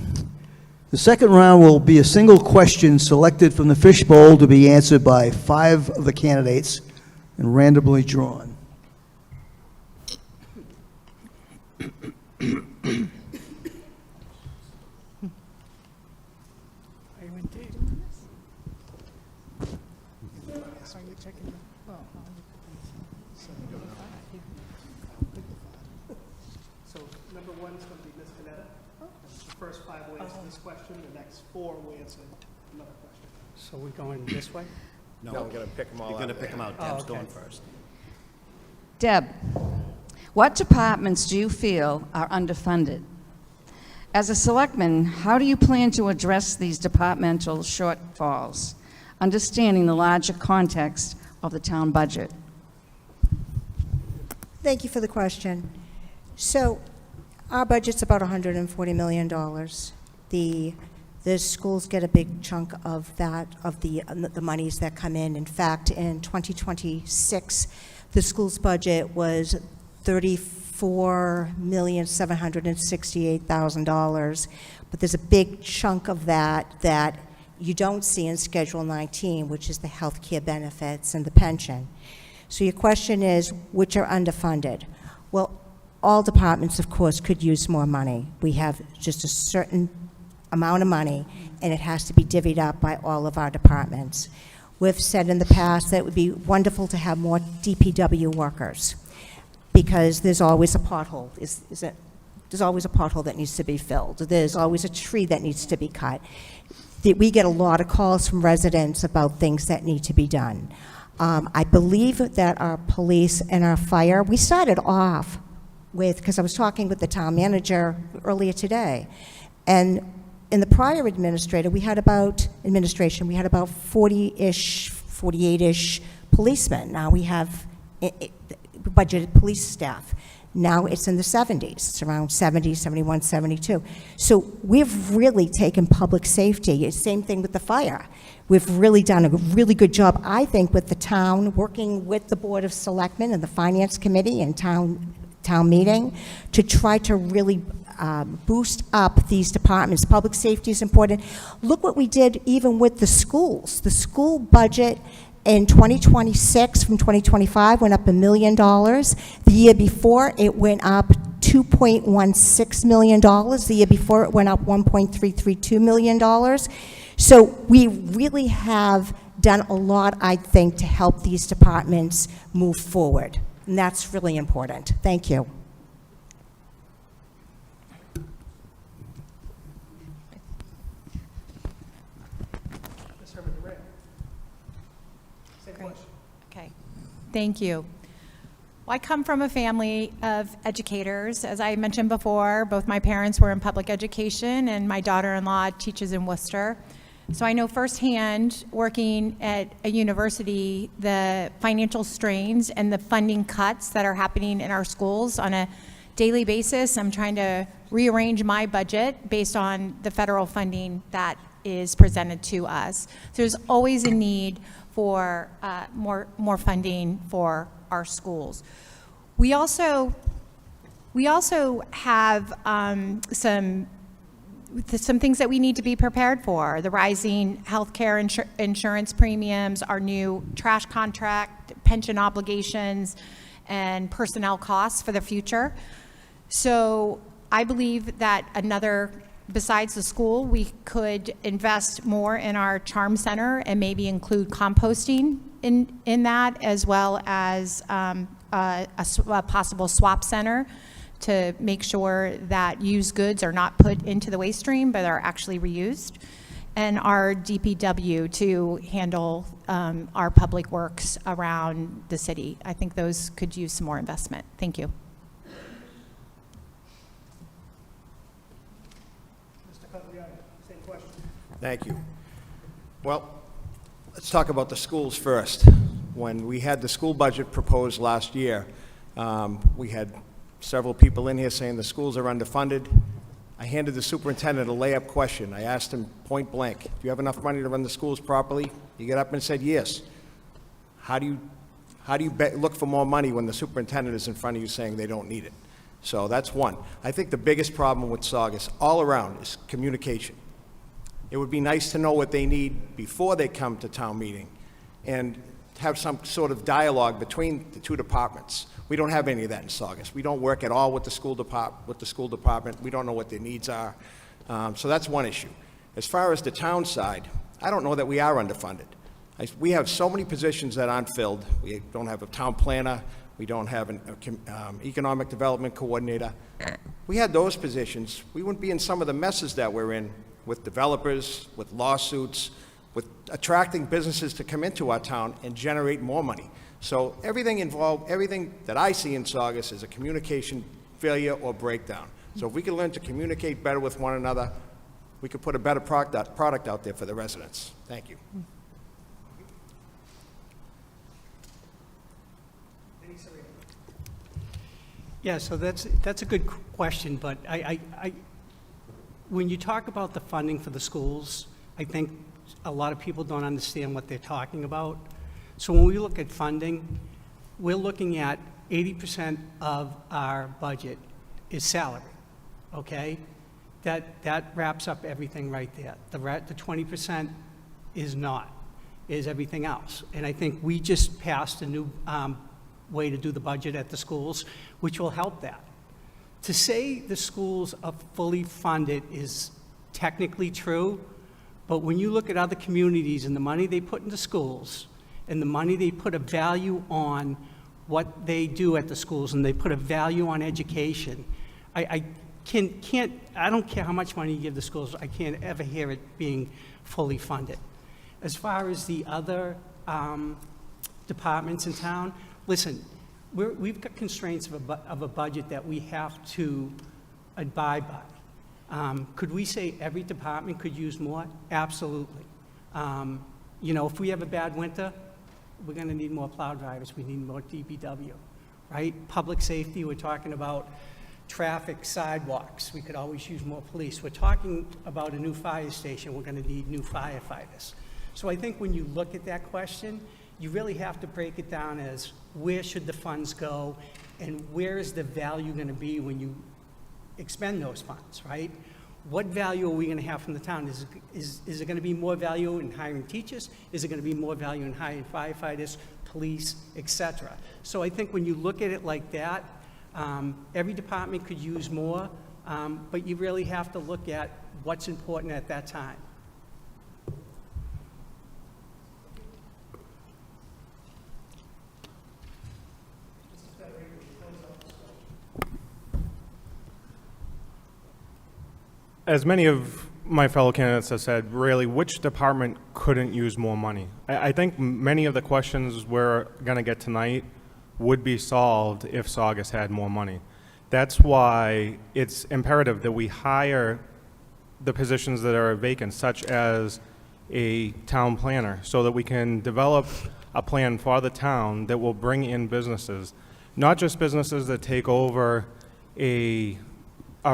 The second round will be a single question selected from the fishbowl to be answered by 5 of the candidates and randomly drawn. So number 1 is going to be Ms. Panetta. The first 5 will answer this question, the next 4 will answer another question. So we're going this way? No, we're going to pick them all out. You're going to pick them out. Deb's okay. going first. Deb, what departments do you feel are underfunded? As a selectman, how do you plan to address these departmental shortfalls, understanding the larger context of the town budget? Thank you for the question. So our budget's about $140 million. The schools get a big chunk of that, of the monies that come in. In fact, in 2026, the school's budget was $34,768,000. But there's a big chunk of that you don't see in Schedule 19, which is the health care benefits and the pension. So your question is, which are underfunded? Well, all departments, of course, could use more money. We have just a certain amount of money, and it has to be divvied up by all of our departments. We've said in the past that it would be wonderful to have more DPW workers, because there's always a pothole. There's always a pothole that needs to be filled. There's always a tree that needs to be cut. We get a lot of calls from residents about things that need to be done. I believe that our police and our fire, we started off with, because I was talking with the town manager earlier today, and in the prior administration, we had about 40-ish, 48-ish policemen. Now we have budgeted police staff. Now it's in the 70s. It's around 70, 71, 72. So we've really taken public safety. Same thing with the fire. We've really done a really good job, I think, with the town, working with the Board of Selectmen and the Finance Committee and town meeting to try to really boost up these departments. Public safety is important. Look what we did even with the schools. The school budget in 2026 from 2025 went up $1 million. The year before, it went up $2.16 million. The year before, it went up $1.332 million. So we really have done a lot, I think, to help these departments move forward. And that's really important. Thank you. Ms. Herman Durant. Same question. Okay, thank you. Well, I come from a family of educators. As I mentioned before, both my parents were in public education, and my daughter-in-law teaches in Worcester. So I know firsthand, working at a university, the financial strains and the funding cuts that are happening in our schools on a daily basis. I'm trying to rearrange my budget based on the federal funding that is presented to us. So there's always a need for more funding for our schools. We also have some things that we need to be prepared for: the rising healthcare insurance premiums, our new trash contract, pension obligations, and personnel costs for the future. So I believe that besides the school, we could invest more in our charm center and maybe include composting in that, as well as a possible swap center to make sure that used goods are not put into the waste stream but are actually reused, and our DPW to handle our public works around the city. I think those could use some more investment. Thank you. Mr. Pagliano, same question. Thank you. Well, let's talk about the schools first. When we had the school budget proposed last year, we had several people in here saying the schools are underfunded. I handed the superintendent a layup question. I asked him point blank, do you have enough money to run the schools properly? He got up and said yes. How do you look for more money when the superintendent is in front of you saying they don't need it? So that's one. I think the biggest problem with Saugus all around is communication. It would be nice to know what they need before they come to town meeting and have some sort of dialogue between the two departments. We don't have any of that in Saugus. We don't work at all with the school department. We don't know what their needs are. So that's one issue. As far as the town side, I don't know that we are underfunded. We have so many positions that aren't filled. We don't have a town planner. We don't have an economic development coordinator. We had those positions, we wouldn't be in some of the messes that we're in with developers, with lawsuits, with attracting businesses to come into our town and generate more money. So everything that I see in Saugus is a communication failure or breakdown. So if we can learn to communicate better with one another, we could put a better product out there for the residents. Thank you. Yeah, so that's a good question, but when you talk about the funding for the schools, I think a lot of people don't understand what they're talking about. So when we look at funding, we're looking at 80% of our budget is salary, okay? That wraps up everything right there. The 20% is not, is everything else. And I think we just passed a new way to do the budget at the schools, which will help that. To say the schools are fully funded is technically true, but when you look at other communities and the money they put into schools and the money they put a value on what they do at the schools and they put a value on education, I don't care how much money you give the schools, I can't ever hear it being fully funded. As far as the other departments in town, listen, we've got constraints of a budget that we have to abide by. Could we say every department could use more? Absolutely. You know, if we have a bad winter, we're going to need more plow drivers. We need more DPW, right? Public safety, we're talking about traffic, sidewalks. We could always use more police. We're talking about a new fire station. We're going to need new firefighters. So I think when you look at that question, you really have to break it down as where should the funds go and where is the value going to be when you expend those funds, right? What value are we going to have from the town? Is there going to be more value in hiring teachers? Is it going to be more value in hiring firefighters, police, etc.? So I think when you look at it like that, every department could use more, but you really have to look at what's important at that time. As many of my fellow candidates have said, really, which department couldn't use more money? I think many of the questions we're going to get tonight would be solved if Saugus had more money. That's why it's imperative that we hire the positions that are vacant, such as a town planner, so that we can develop a plan for the town that will bring in businesses, not just businesses that take over a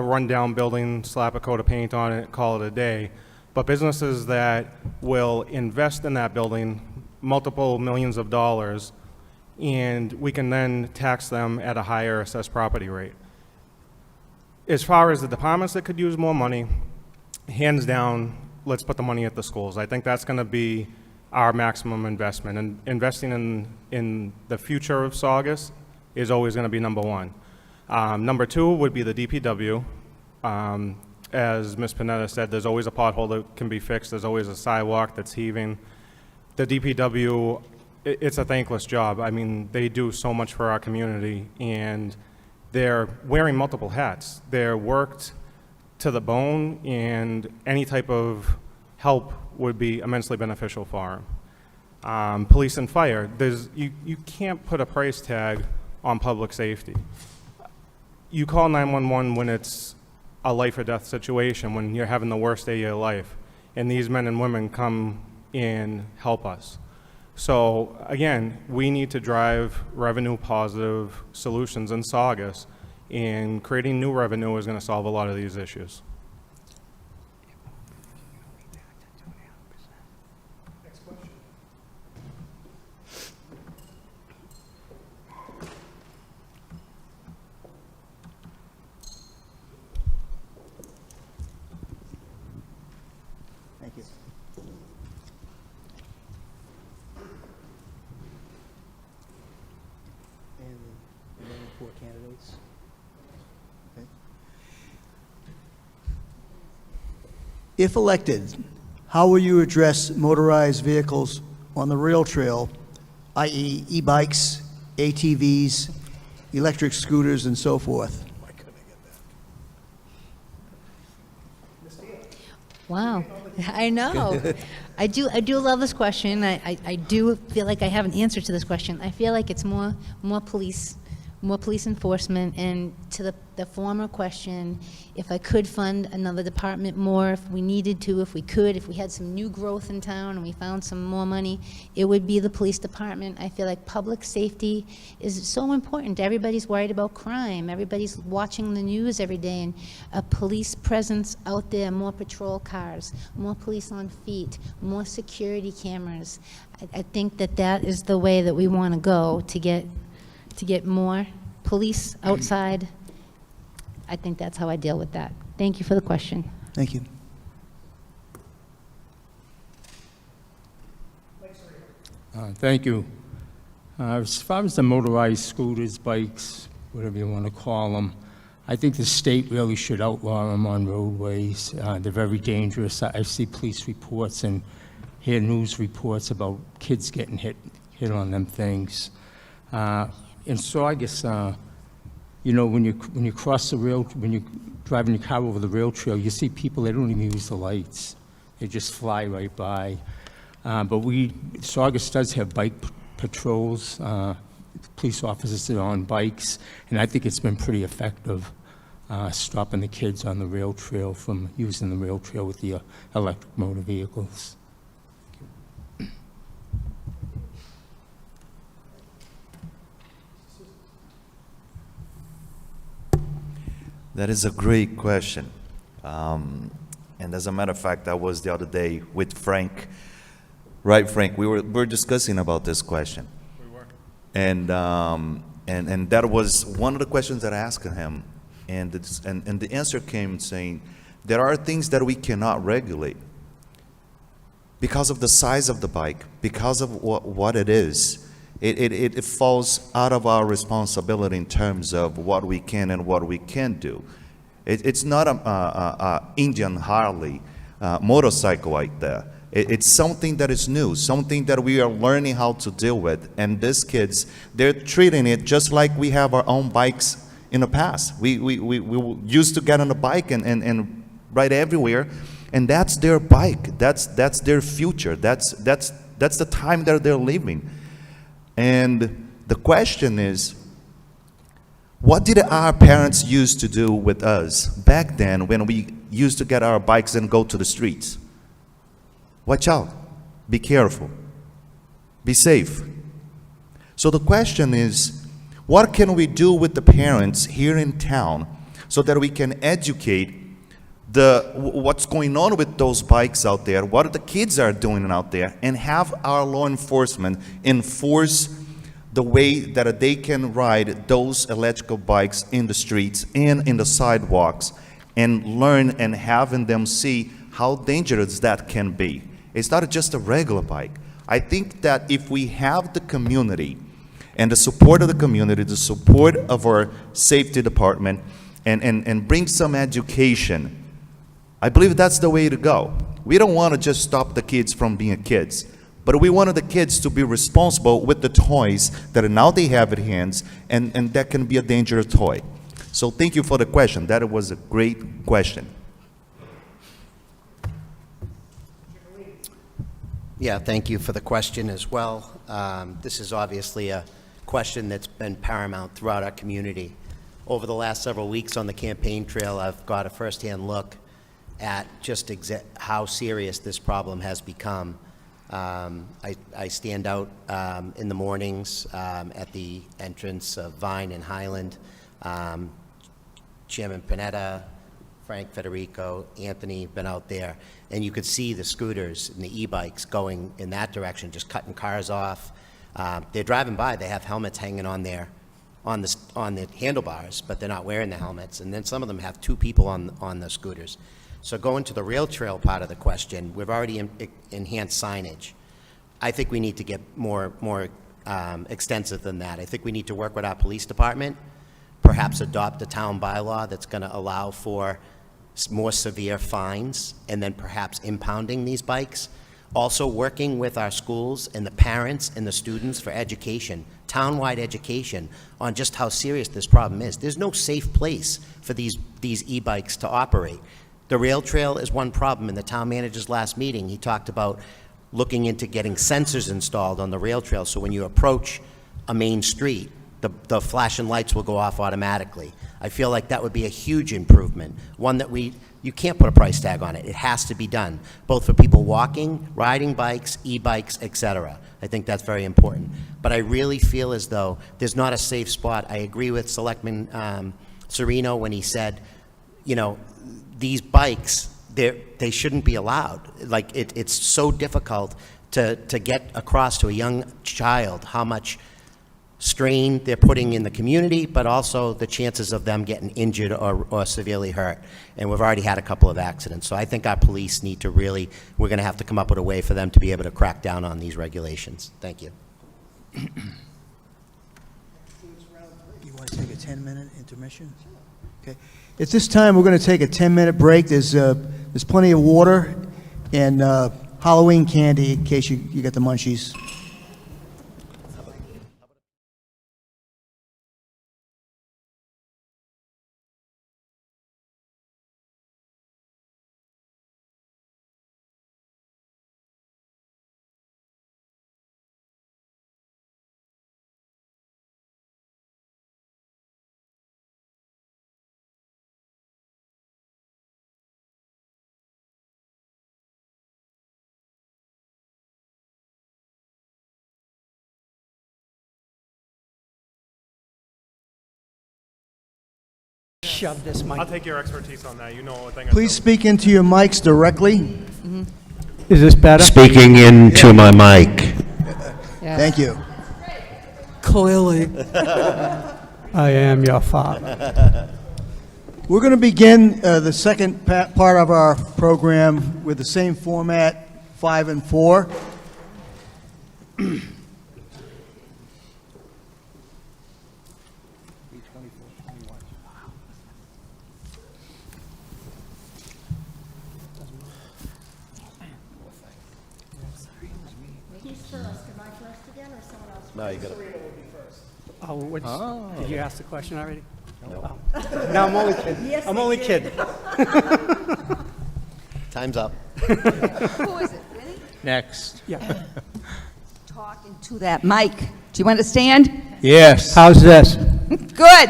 rundown building, slap a coat of paint on it, call it a day, but businesses that will invest in that building multiple millions of dollars, and we can then tax them at a higher assessed property rate. As far as the departments that could use more money, hands down, let's put the money at the schools. I think that's going to be our maximum investment, and investing in the future of Saugus is always going to be number one. Number two would be the DPW. As Ms. Panetta said, there's always a pothole that can be fixed. There's always a sidewalk that's heaving. The DPW, it's a thankless job. I mean, they do so much for our community, and they're wearing multiple hats. They're worked to the bone, and any type of help would be immensely beneficial for them. Police and fire, you can't put a price tag on public safety. You call 911 when it's a life or death situation, when you're having the worst day of your life, and these men and women come and help us. So again, we need to drive revenue positive solutions in Saugus, and creating new revenue is going to solve a lot of these issues. Next question. Thank you. And the remaining 4 candidates. Okay. If elected, how will you address motorized vehicles on the rail trail, i.e. e-bikes, ATVs, electric scooters, and so forth? Wow, I know. I do love this question. I do feel like I have an answer to this question. I feel like it's more police enforcement, and to the former question, if I could fund another department more, if we needed to, if we could, if we had some new growth in town and we found some more money, it would be the police department. I feel like public safety is so important. Everybody's worried about crime. Everybody's watching the news every day, and a police presence out there, more patrol cars, more police on feet, more security cameras. I think that is the way that we want to go to get more police outside. I think that's how I deal with that. Thank you for the question. Thank you. Thank you. As far as the motorized scooters, bikes, whatever you want to call them, I think the state really should outlaw them on roadways. They're very dangerous. I see police reports and hear news reports about kids getting hit on them things. And so I guess, you know, when you cross the rail, when you're driving your car over the rail trail, you see people, they don't even use the lights. They just fly right by. But Saugus does have bike patrols, police officers that are on bikes, and I think it's been pretty effective stopping the kids on the rail trail from using the rail trail with the electric motor vehicles. That is a great question. And as a matter of fact, I was the other day with Frank. Right, Frank? We were discussing about this question. We were. And that was one of the questions that I asked him. And the answer came saying, there are things that we cannot regulate because of the size of the bike, because of what it is. It falls out of our responsibility in terms of what we can and what we can't do. It's not a Indian Harley motorcycle like that. It's something that is new, something that we are learning how to deal with. And these kids, they're treating it just like we have our own bikes in the past. We used to get on a bike and ride everywhere, and that's their bike. That's their future. That's the time that they're living. And the question is, what did our parents used to do with us back then when we used to get our bikes and go to the streets? Watch out. Be careful. Be safe. So the question is, what can we do with the parents here in town so that we can educate what's going on with those bikes out there, what the kids are doing out there, and have our law enforcement enforce the way that they can ride those electrical bikes in the streets and in the sidewalks, and learn and having them see how dangerous that can be. It's not just a regular bike. I think that if we have the community and the support of the community, the support of our safety department, and bring some education, I believe that's the way to go. We don't want to just stop the kids from being kids, but we wanted the kids to be responsible with the toys that now they have at hands, and that can be a dangerous toy. So thank you for the question. That was a great question. Yeah, thank you for the question as well. This is obviously a question that's been paramount throughout our community. Over the last several weeks on the campaign trail, I've got a firsthand look at just how serious this problem has become. I stand out in the mornings at the entrance of Vine and Highland. Chairman Panetta, Frank Federico, Anthony been out there, and you could see the scooters and the e-bikes going in that direction, just cutting cars off. They're driving by, they have helmets hanging on the handlebars, but they're not wearing the helmets, and then some of them have two people on the scooters. So going to the rail trail part of the question, we've already enhanced signage. I think we need to get more extensive than that. I think we need to work with our police department, perhaps adopt a town bylaw that's going to allow for more severe fines, and then perhaps impounding these bikes. Also working with our schools and the parents and the students for education, townwide education, on just how serious this problem is. There's no safe place for these e-bikes to operate. The rail trail is one problem. In the town manager's last meeting, he talked about looking into getting sensors installed on the rail trail, so when you approach a main street, the flashing lights will go off automatically. I feel like that would be a huge improvement, one that you can't put a price tag on it. It has to be done, both for people walking, riding bikes, e-bikes, etc. I think that's very important. But I really feel as though there's not a safe spot. I agree with Selectman Serino when he said, you know, these bikes, they shouldn't be allowed. Like, it's so difficult to get across to a young child how much strain they're putting in the community, but also the chances of them getting injured or severely hurt. And we've already had a couple of accidents. So I think our police need to we're going to have to come up with a way for them to be able to crack down on these regulations. Thank you. You want to take a 10-minute intermission? Okay. At this time, we're going to take a 10-minute break. There's plenty of water and Halloween candy in case you get the munchies. Shove this mic. I'll take your expertise on that. You know what thing. Please speak into your mics directly. Is this better? Speaking into my mic. Thank you. Clearly. I am your father. We're going to begin the second part of our program with the same format, 5 and 4. No, you got it. Oh, did you ask the question already? No. No, I'm only kidding. Yes, I'm they only did. kidding. Time's up. Who is it, Vinny? Next. Yeah. Talking to that mic. Do you understand? Yes. How's this? Good.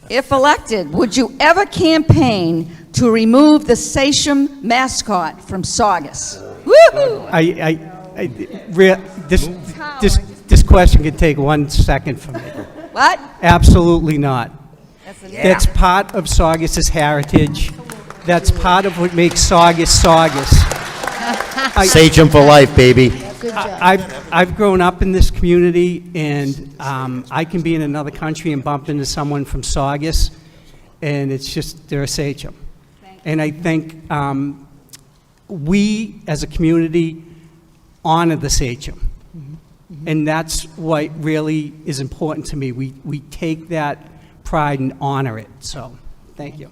If elected, would you ever campaign to remove the Sachem mascot from Saugus? Woohoo! This question could take 1 second for me. What? Absolutely not. Yeah. That's part of Saugus's heritage. That's part of what makes Saugus Saugus. Sachem for life, baby. I've grown up in this community, and I can be in another country and bump into someone from Saugus, and it's just, they're a Sachem. And I think we, as a community, honor the Sachem. And that's what really is important to me. We take that pride and honor it, so, thank you.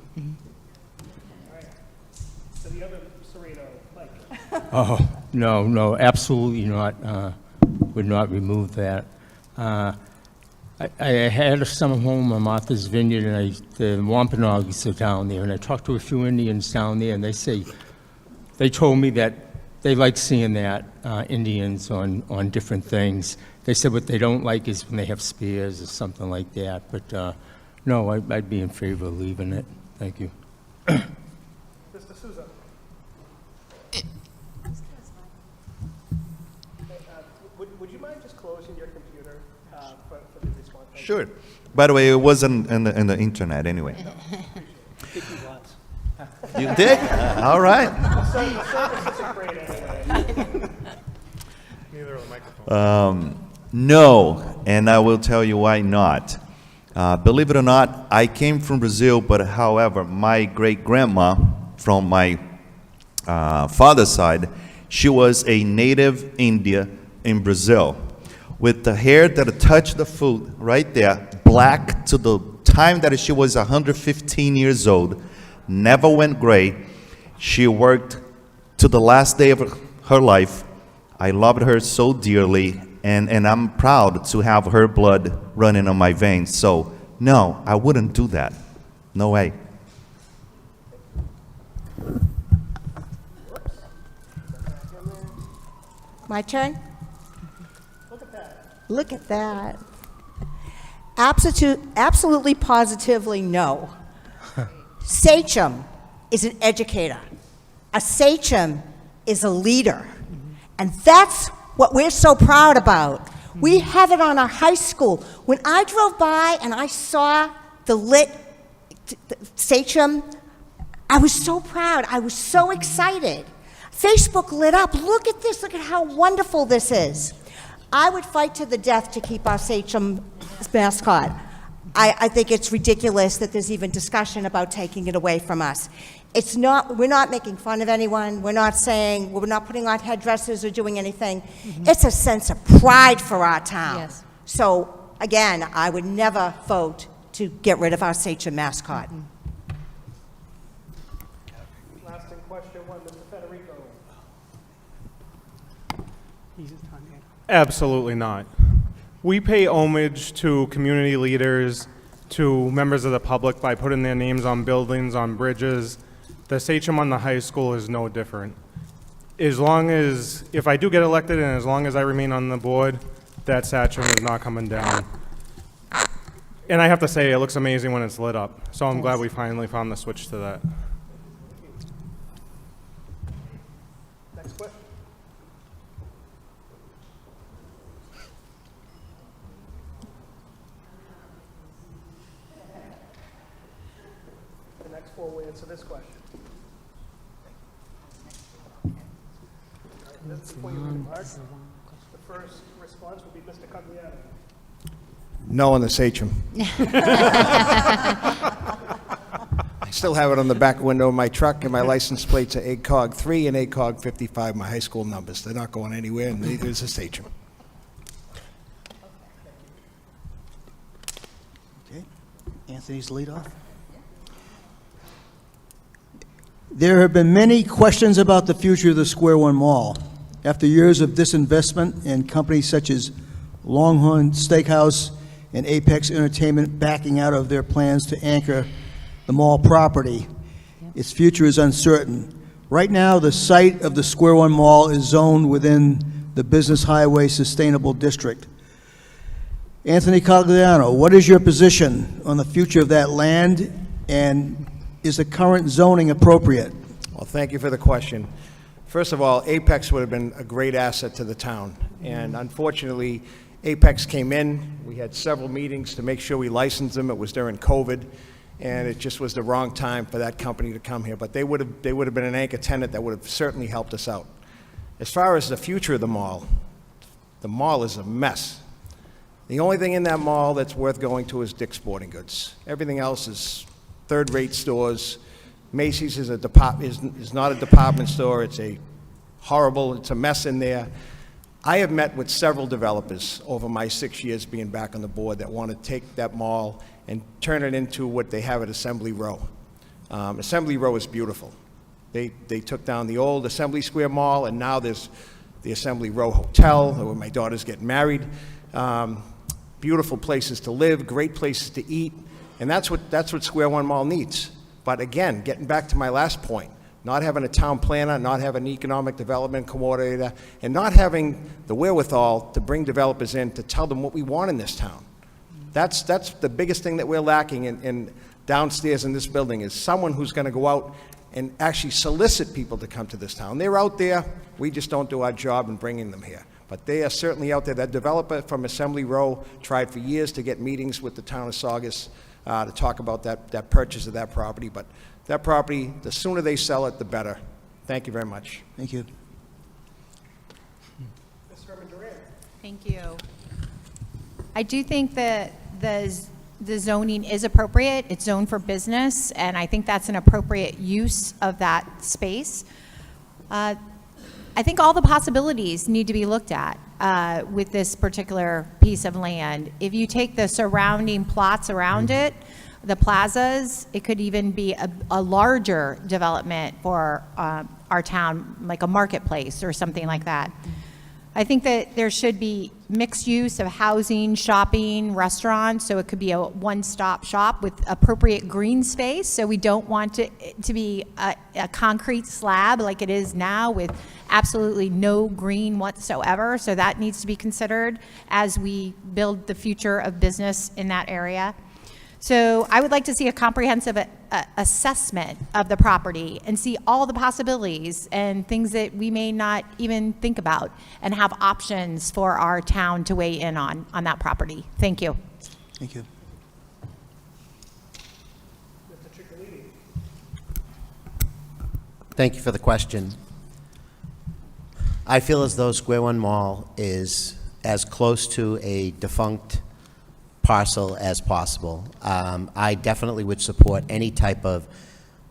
So the other Sereno, Mike. Oh, no, absolutely not. Would not remove that. I had a summer home on Martha's Vineyard, and the Wampanoags are down there, and I talked to a few Indians down there, and they told me that they like seeing that, Indians on different things. They said what they don't like is when they have spears or something like that, but no, I'd be in favor of leaving it. Thank you. Mr. Souza. Would you mind just closing your computer for the response? Sure. By the way, it wasn't in the internet anyway. I think he was. You did? All right. The service isn't great anyway. Neither of the microphones. No, and I will tell you why not. Believe it or not, I came from Brazil, but however, my great-grandma from my father's side, she was a native Indian in Brazil, with the hair that touched the foot right there, black to the time that she was 115 years old, never went gray. She worked to the last day of her life. I loved her so dearly, and I'm proud to have her blood running on my veins. So, no, I wouldn't do that. No way. My turn? Look at that. Look at that. Absolutely, positively, no. Sachem is an educator. A sachem is a leader. And that's what we're so proud about. We have it on our high school. When I drove by and I saw the lit sachem, I was so proud. I was so excited. Facebook lit up. Look at this. Look at how wonderful this is. I would fight to the death to keep our sachem mascot. I think it's ridiculous that there's even discussion about taking it away from us. We're not making fun of anyone. We're not putting on headdresses or doing anything. It's a sense of pride for our town. Yes. So, again, I would never vote to get rid of our sachem mascot. Last in question one, Mr. Federico. He's just on there. Absolutely not. We pay homage to community leaders, to members of the public by putting their names on buildings, on bridges. The sachem on the high school is no different. As long as, if I do get elected and as long as I remain on the board, that sachem is not coming down. And I have to say, it looks amazing when it's lit up. So I'm glad we finally found the switch to that. Next question. The next four will answer this question. All right, before you remark, the first response will be Mr. Cogliano. No on the sachem. I still have it on the back window of my truck, and my license plates are ACOG 3 and ACOG 55, my high school numbers. They're not going anywhere, and neither is the sachem. Okay. Anthony's lead off. There have been many questions about the future of the Square One Mall. After years of disinvestment and companies such as Longhorn Steakhouse and Apex Entertainment backing out of their plans to anchor the mall property, its future is uncertain. Right now, the site of the Square One Mall is zoned within the Business Highway Sustainable District. Anthony Cogliano, what is your position on the future of that land, and is the current zoning appropriate? Well, thank you for the question. First of all, Apex would have been a great asset to the town, and unfortunately, Apex came in. We had several meetings to make sure we licensed them. It was during COVID, and it just was the wrong time for that company to come here. But they would have been an anchor tenant that would have certainly helped us out. As far as the future of the mall is a mess. The only thing in that mall that's worth going to is Dick's Sporting Goods. Everything else is third-rate stores. Macy's is not a department store. It's a mess in there. I have met with several developers over my 6 years being back on the board that want to take that mall and turn it into what they have at Assembly Row. Assembly Row is beautiful. They took down the old Assembly Square Mall, and now there's the Assembly Row Hotel, where my daughter's getting married. Beautiful places to live, great places to eat, and that's what Square One Mall needs. But again, getting back to my last point, not having a town planner, not having an economic development coordinator, and not having the wherewithal to bring developers in to tell them what we want in this town. That's the biggest thing that we're lacking in downstairs in this building, is someone who's going to go out and actually solicit people to come to this town. They're out there, we just don't do our job in bringing them here. But they are certainly out there. That developer from Assembly Row tried for years to get meetings with the town of Saugus to talk about that purchase of that property. But that property, the sooner they sell it, the better. Thank you very much. Thank you. Ms. Herman Duran. Thank you. I do think that the zoning is appropriate. It's zoned for business, and I think that's an appropriate use of that space. I think all the possibilities need to be looked at with this particular piece of land. If you take the surrounding plots around it, the plazas, it could even be a larger development for our town, like a marketplace or something like that. I think that there should be mixed use of housing, shopping, restaurants, so it could be a one-stop shop with appropriate green space. So we don't want it to be a concrete slab like it is now with absolutely no green whatsoever. So that needs to be considered as we build the future of business in that area. So I would like to see a comprehensive assessment of the property and see all the possibilities and things that we may not even think about, and have options for our town to weigh in on that property. Thank you. Thank you. Mr. Ciccolini. Thank you for the question. I feel as though Square One Mall is as close to a defunct parcel as possible. I definitely would support any type of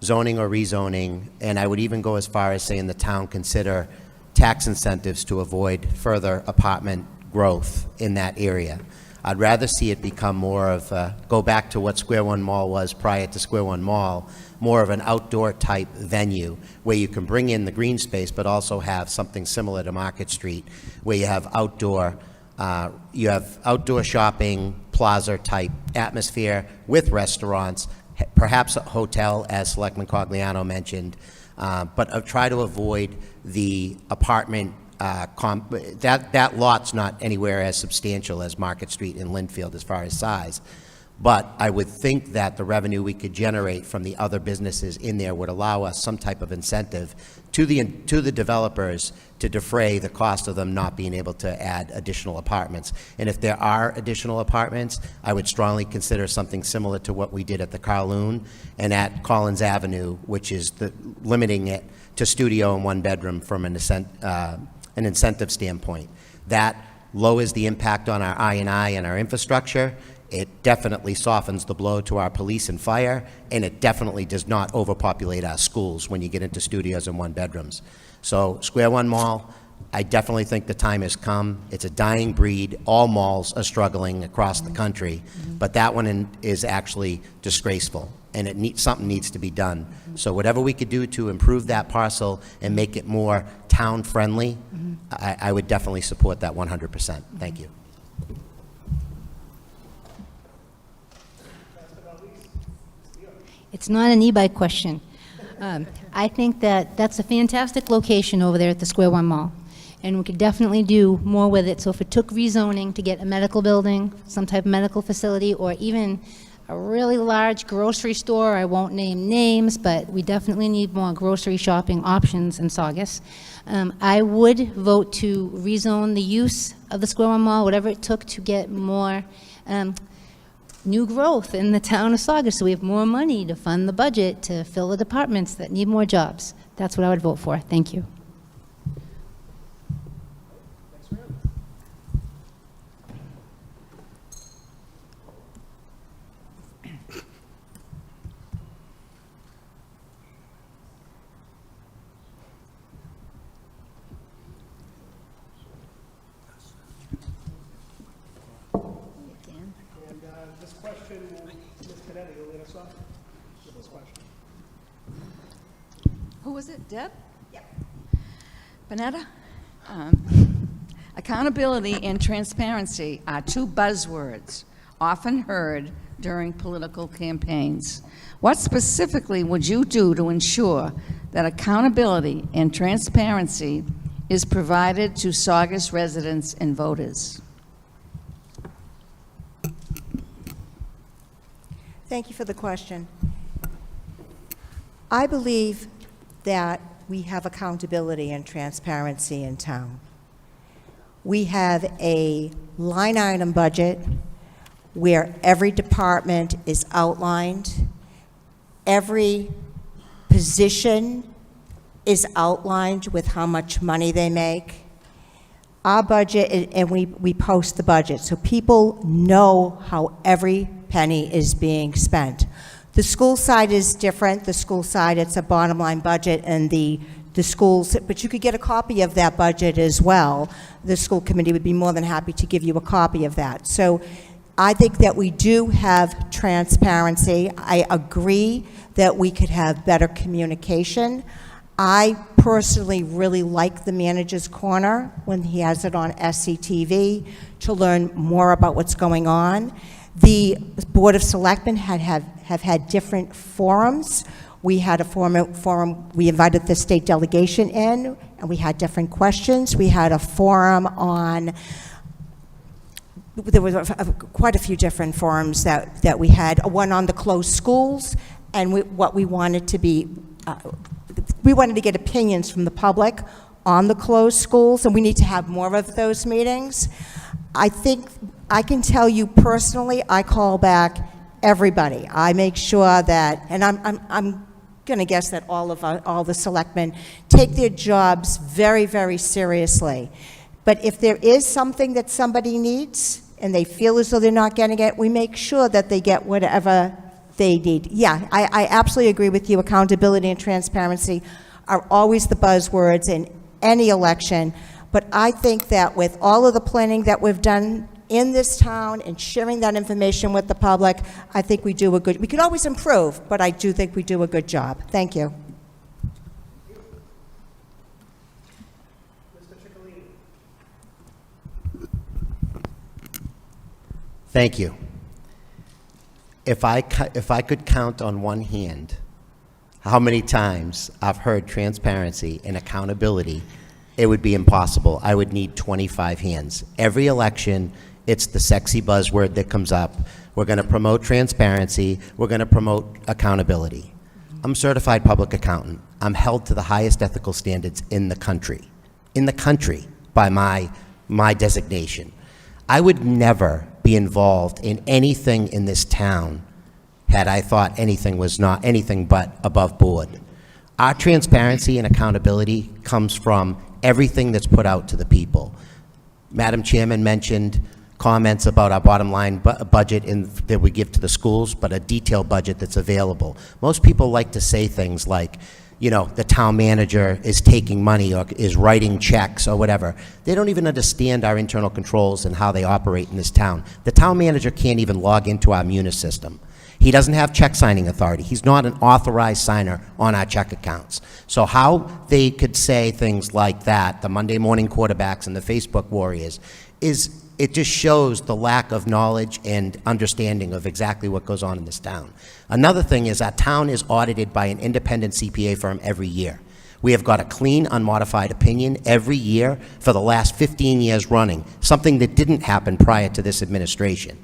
zoning or rezoning, and I would even go as far as saying the town consider tax incentives to avoid further apartment growth in that area. I'd rather see it become more of go back to what Square One Mall was prior to Square One Mall, more of an outdoor type venue where you can bring in the green space but also have something similar to Market Street where you have outdoor shopping, plaza type atmosphere with restaurants, perhaps a hotel, as Selectman Cogliano mentioned, but try to avoid the apartment. That lot's not anywhere as substantial as Market Street in Linfield as far as size. But I would think that the revenue we could generate from the other businesses in there would allow us some type of incentive to the developers to defray the cost of them not being able to add additional apartments. And if there are additional apartments, I would strongly consider something similar to what we did at the Kowloon and at Collins Avenue, which is limiting it to studio and one bedroom from an incentive standpoint. That lowers the impact on our I&I and our infrastructure. It definitely softens the blow to our police and fire, and it definitely does not overpopulate our schools when you get into studios and one bedrooms. So Square One Mall, I definitely think the time has come. It's a dying breed. All malls are struggling across the country, but that one is actually disgraceful, and something needs to be done. So whatever we could do to improve that parcel and make it more town-friendly, I would definitely support that 100%. Thank you. It's not an e-bike question. I think that's a fantastic location over there at the Square One Mall, and we could definitely do more with it. So if it took rezoning to get a medical building, some type of medical facility, or even a really large grocery store, I won't name names, but we definitely need more grocery shopping options in Saugus. I would vote to rezone the use of the Square One Mall, whatever it took to get more new growth in the town of Saugus, so we have more money to fund the budget to fill the departments that need more jobs. That's what I would vote for. Thank you. This question, Ms. Panetti will lead us off with this question. Who was it, Deb? Yep. Panetta? Accountability and transparency are two buzzwords often heard during political campaigns. What specifically would you do to ensure that accountability and transparency is provided to Saugus residents and voters? Thank you for the question. I believe that we have accountability and transparency in town. We have a line item budget where every department is outlined, every position is outlined with how much money they make. Our budget, and we post the budget, so people know how every penny is being spent. The school side is different. The school side, it's a bottom line budget, and the schools, but you could get a copy of that budget as well. The school committee would be more than happy to give you a copy of that. So I think that we do have transparency. I agree that we could have better communication. I personally really like the Manager's Corner when he has it on SCTV to learn more about what's going on. The Board of Selectmen have had different forums. We had a forum, we invited the state delegation in, and we had different questions. We had a forum on, there was quite a few different forums that we had. One on the closed schools, and what we wanted to be, we wanted to get opinions from the public on the closed schools, and we need to have more of those meetings. I think I can tell you personally, I call back everybody. I make sure that, and I'm going to guess that all the selectmen take their jobs very, very seriously. But if there is something that somebody needs and they feel as though they're not getting it, we make sure that they get whatever they need. Yeah, I absolutely agree with you. Accountability and transparency are always the buzzwords in any election. But I think that with all of the planning that we've done in this town and sharing that information with the public, I think we do a good, we can always improve, but I do think we do a good job. Thank you. Mr. Ciccolini. Thank you. If I could count on one hand how many times I've heard transparency and accountability, it would be impossible. I would need 25 hands. Every election, it's the sexy buzzword that comes up. We're going to promote transparency. We're going to promote accountability. I'm a certified public accountant. I'm held to the highest ethical standards in the country by my designation. I would never be involved in anything in this town had I thought anything was not anything but above board. Our transparency and accountability comes from everything that's put out to the people. Madam Chairman mentioned comments about our bottom line budget that we give to the schools, but a detailed budget that's available. Most people like to say things like, you know, the town manager is taking money or is writing checks or whatever. They don't even understand our internal controls and how they operate in this town. The town manager can't even log into our Munis system. He doesn't have check signing authority. He's not an authorized signer on our check accounts. So how they could say things like that, the Monday morning quarterbacks and the Facebook warriors, it just shows the lack of knowledge and understanding of exactly what goes on in this town. Another thing is our town is audited by an independent CPA firm every year. We have got a clean, unmodified opinion every year for the last 15 years running, something that didn't happen prior to this administration.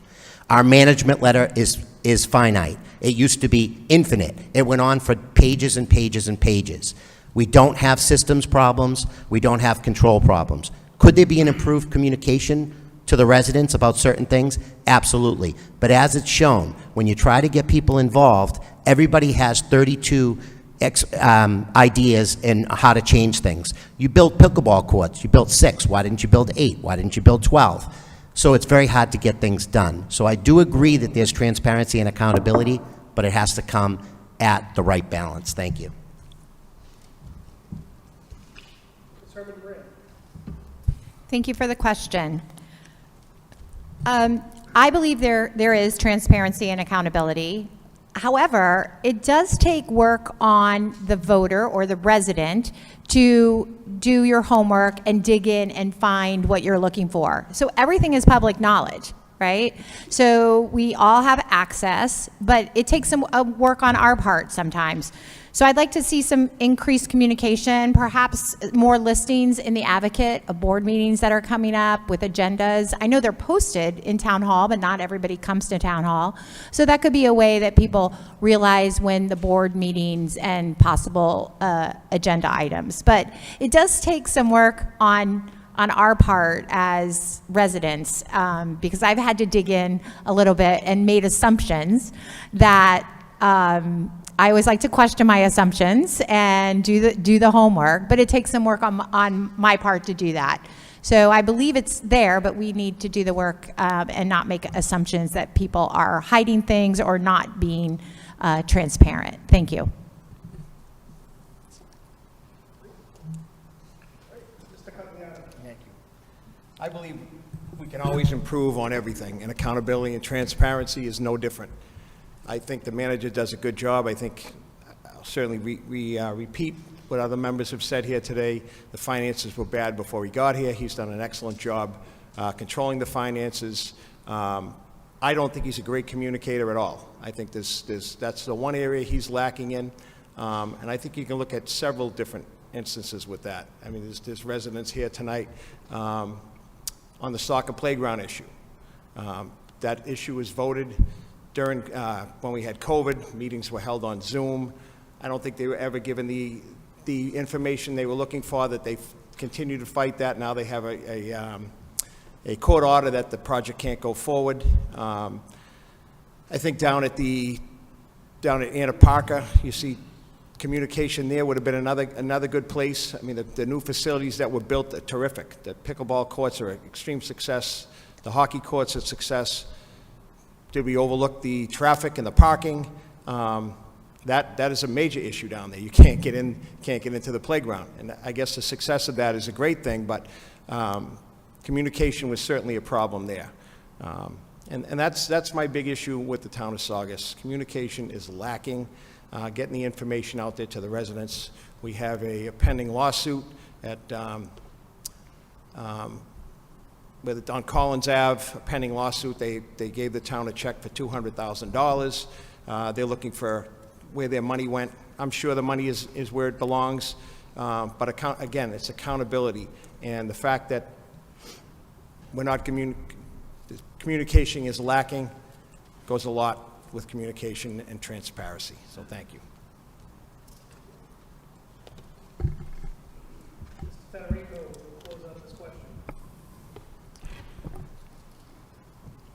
Our management letter is finite. It used to be infinite. It went on for pages and pages and pages. We don't have systems problems. We don't have control problems. Could there be an improved communication to the residents about certain things? Absolutely. But as it's shown, when you try to get people involved, everybody has 32 ideas in how to change things. You built pickleball courts. You built 6. Why didn't you build 8? Why didn't you build 12? So it's very hard to get things done. So I do agree that there's transparency and accountability, but it has to come at the right balance. Thank you. Thank you for the question. I believe there is transparency and accountability. However, it does take work on the voter or the resident to do your homework and dig in and find what you're looking for. So everything is public knowledge, right? So we all have access, but it takes some work on our part sometimes. So I'd like to see some increased communication, perhaps more listings in the Advocate of board meetings that are coming up with agendas. I know they're posted in Town Hall, but not everybody comes to Town Hall. So that could be a way that people realize when the board meetings and possible agenda items. But it does take some work on our part as residents, because I've had to dig in a little bit and made assumptions that I always like to question my assumptions and do the homework, but it takes some work on my part to do that. So I believe it's there, but we need to do the work and not make assumptions that people are hiding things or not being transparent. Thank you. Thank you. I believe we can always improve on everything, and accountability and transparency is no different. I think the manager does a good job. I think I'll certainly repeat what other members have said here today. The finances were bad before he got here. He's done an excellent job controlling the finances. I don't think he's a great communicator at all. I think that's the one area he's lacking in, and I think you can look at several different instances with that. I mean, there's residents here tonight on the soccer playground issue. That issue was voted during, when we had COVID, meetings were held on Zoom. I don't think they were ever given the information they were looking for, that they continue to fight that. Now they have a court order that the project can't go forward. I think down at Anna Parker, you see communication there would have been another good place. I mean, the new facilities that were built are terrific. The pickleball courts are an extreme success. The hockey courts are a success. Did we overlook the traffic and the parking? That is a major issue down there. You can't get into the playground. And I guess the success of that is a great thing, but communication was certainly a problem there. And that's my big issue with the town of Saugus. Communication is lacking, getting the information out there to the residents. We have a pending lawsuit at on Collins Ave, a pending lawsuit. They gave the town a check for $200,000. They're looking for where their money went. I'm sure the money is where it belongs, but again, it's accountability. And the fact that we're not communication is lacking goes a lot with communication and transparency. So thank you. Federico will close out this question.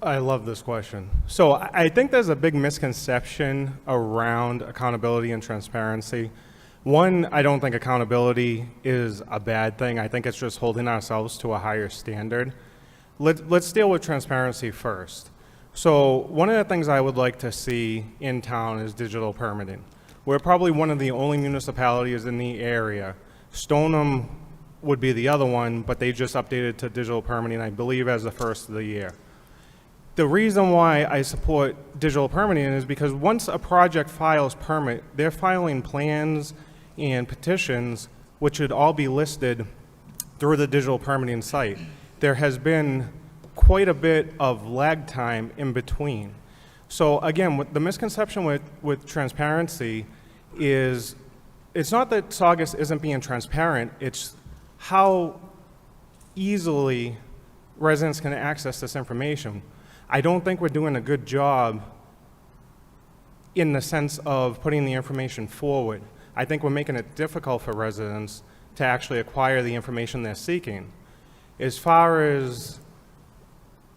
I love this question. So I think there's a big misconception around accountability and transparency. One, I don't think accountability is a bad thing. I think it's just holding ourselves to a higher standard. Let's deal with transparency first. So one of the things I would like to see in town is digital permitting. We're probably one of the only municipalities in the area. Stoneham would be the other one, but they just updated to digital permitting, I believe, as the first of the year. The reason why I support digital permitting is because once a project files permit, they're filing plans and petitions, which should all be listed through the digital permitting site. There has been quite a bit of lag time in between. So again, the misconception with transparency is it's not that Saugus isn't being transparent, it's how easily residents can access this information. I don't think we're doing a good job in the sense of putting the information forward. I think we're making it difficult for residents to actually acquire the information they're seeking. As far as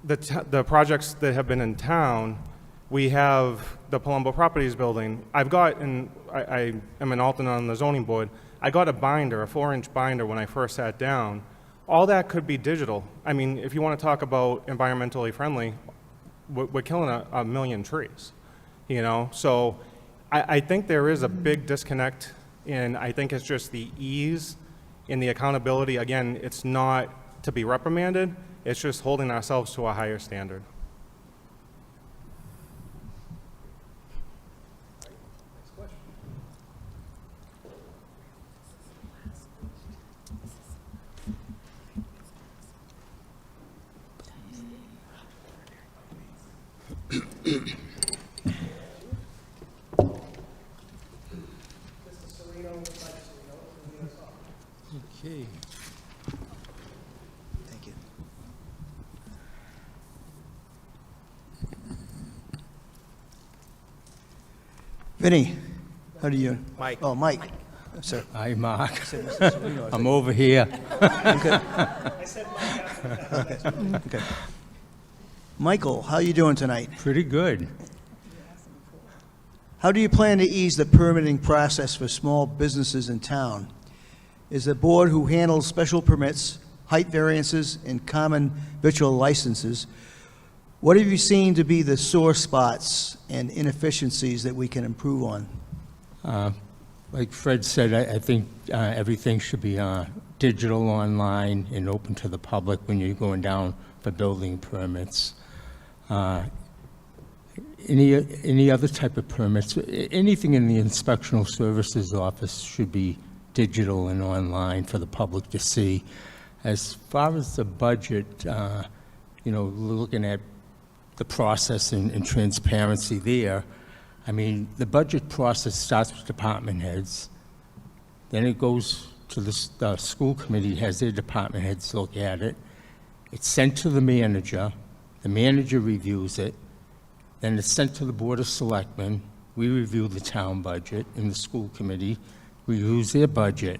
the projects that have been in town, we have the Palumbo Properties building. I am an alternate on the zoning board. I got a binder, a 4-inch binder when I first sat down. All that could be digital. I mean, if you want to talk about environmentally friendly, we're killing a million trees, you know? So I think there is a big disconnect, and I think it's just the ease and the accountability. Again, it's not to be reprimanded, it's just holding ourselves to a higher standard. Okay. Thank you. Vinny, how do you? Mike. Oh, Mike. Sir. Hi, Mark. I'm over here. Okay. Michael, how you doing tonight? Pretty good. How do you plan to ease the permitting process for small businesses in town? Is the board who handles special permits, height variances, and common victual licenses, what have you seen to be the sore spots and inefficiencies that we can improve on? Like Fred said, I think everything should be digital, online, and open to the public when you're going down for building permits. Any other type of permits, anything in the inspectional services office should be digital and online for the public to see. As far as the budget, looking at the process and transparency there, I mean, the budget process starts with department heads, then it goes to the school committee, has their department heads look at it. It's sent to the manager reviews it, then it's sent to the Board of Selectmen. We review the town budget, and the school committee reviews their budget.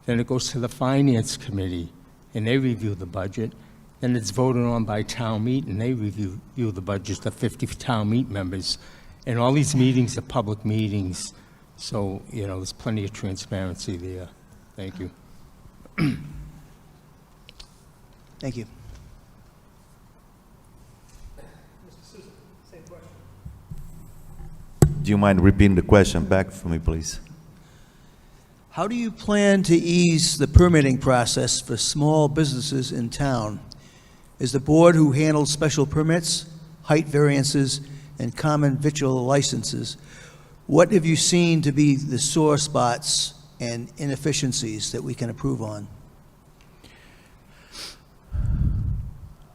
Then it goes to the finance committee, and they review the budget. Then it's voted on by town meet, and they review the budget, the 50 town meet members. And all these meetings are public meetings, so, there's plenty of transparency there. Thank you. Thank you. Do you mind repeating the question back for me, please? How do you plan to ease the permitting process for small businesses in town? Is the board who handles special permits, height variances, and common victual licenses, what have you seen to be the sore spots and inefficiencies that we can improve on?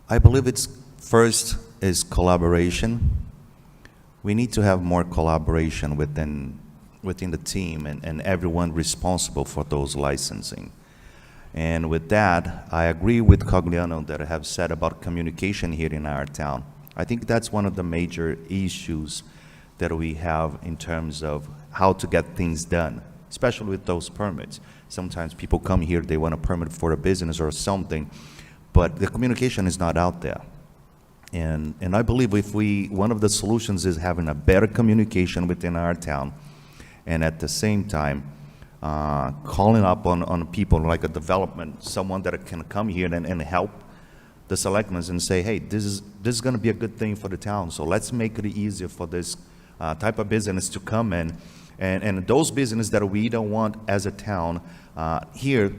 I believe it's first is collaboration. We need to have more collaboration within the team and everyone responsible for those licensing. And with that, I agree with Cogliano that I have said about communication here in our town. I think that's one of the major issues that we have in terms of how to get things done, especially with those permits. Sometimes people come here, they want a permit for a business or something, but the communication is not out there. And I believe one of the solutions is having a better communication within our town, and at the same time, calling up on people like a development, someone that can come here and help the Selectmens and say, hey, this is going to be a good thing for the town, so let's make it easier for this type of business to come in. And those businesses that we don't want as a town here,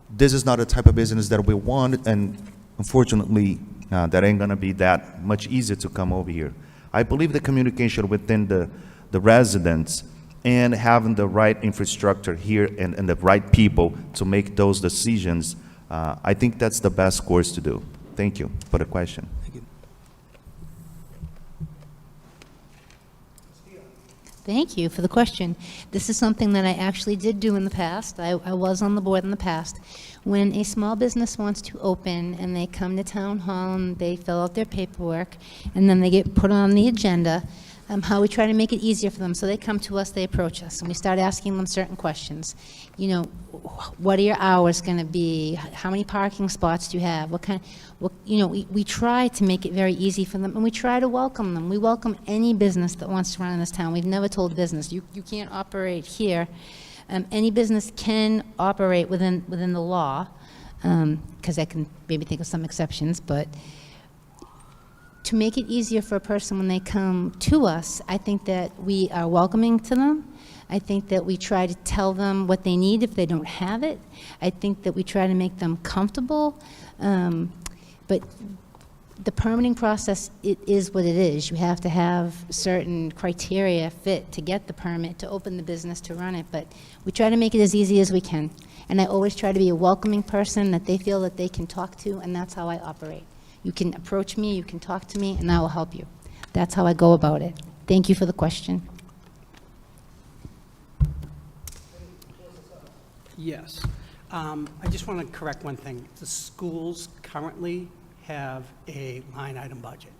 this is not a type of business that we want, and unfortunately, that ain't going to be that much easier to come over here. I believe the communication within the residents and having the right infrastructure here and the right people to make those decisions, I think that's the best course to do. Thank you for the question. Thank you. Thank you for the question. This is something that I actually did do in the past. I was on the board in the past. When a small business wants to open and they come to town hall and they fill out their paperwork and then they get put on the agenda, how we try to make it easier for them. So they come to us, they approach us, and we start asking them certain questions. What are your hours going to be? How many parking spots do you have? We try to make it very easy for them, and we try to welcome them. We welcome any business that wants to run in this town. We've never told a business, you can't operate here. Any business can operate within the law, because I can maybe think of some exceptions, but to make it easier for a person when they come to us, I think that we are welcoming to them. I think that we try to tell them what they need if they don't have it. I think that we try to make them comfortable. But the permitting process, it is what it is. You have to have certain criteria fit to get the permit, to open the business, to run it. But we try to make it as easy as we can. And I always try to be a welcoming person that they feel that they can talk to, and that's how I operate. You can approach me, you can talk to me, and I will help you. That's how I go about it. Thank you for the question. Yes. I just want to correct one thing. The schools currently have a line item budget.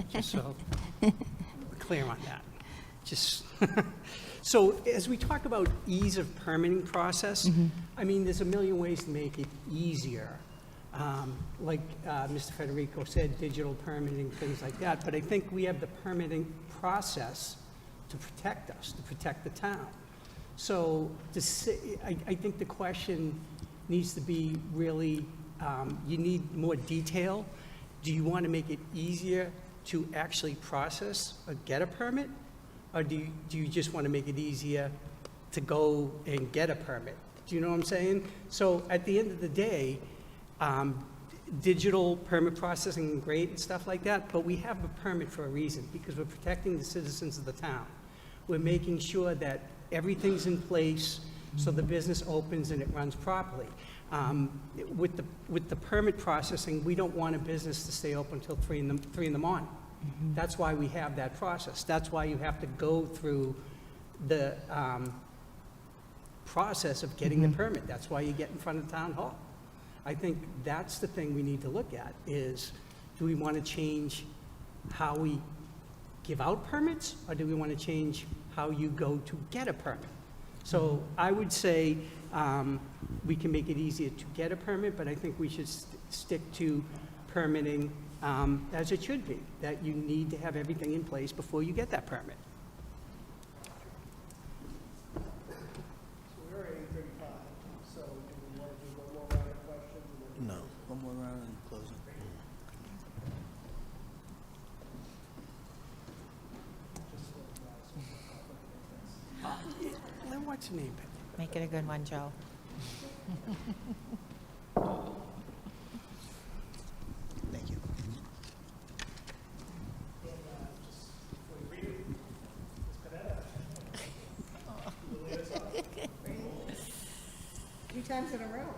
Just so we're clear on that. Just, so as we talk about ease of permitting process, I mean, there's a million ways to make it easier. Like Mr. Federico said, digital permitting, things like that. But I think we have the permitting process to protect us, to protect the town. So I think the question needs to be really, you need more detail. Do you want to make it easier to actually process or get a permit? Or do you just want to make it easier to go and get a permit? Do you know what I'm saying? So at the end of the day, digital permit processing is great and stuff like that, but we have a permit for a reason, because we're protecting the citizens of the town. We're making sure that everything's in place so the business opens and it runs properly. With the permit processing, we don't want a business to stay open until 3 in the morning. That's why we have that process. That's why you have to go through the process of getting the permit. That's why you get in front of town hall. I think that's the thing we need to look at is, do we want to change how we give out permits, or do we want to change how you go to get a permit? So I would say we can make it easier to get a permit, but I think we should stick to permitting as it should be, that you need to have everything in place before you get that permit. So we're at 8:35, so do we want to do one more round of questions? No, one more round and closing. What's the name? Make it a good one, Joe. Thank you. Three times in a row.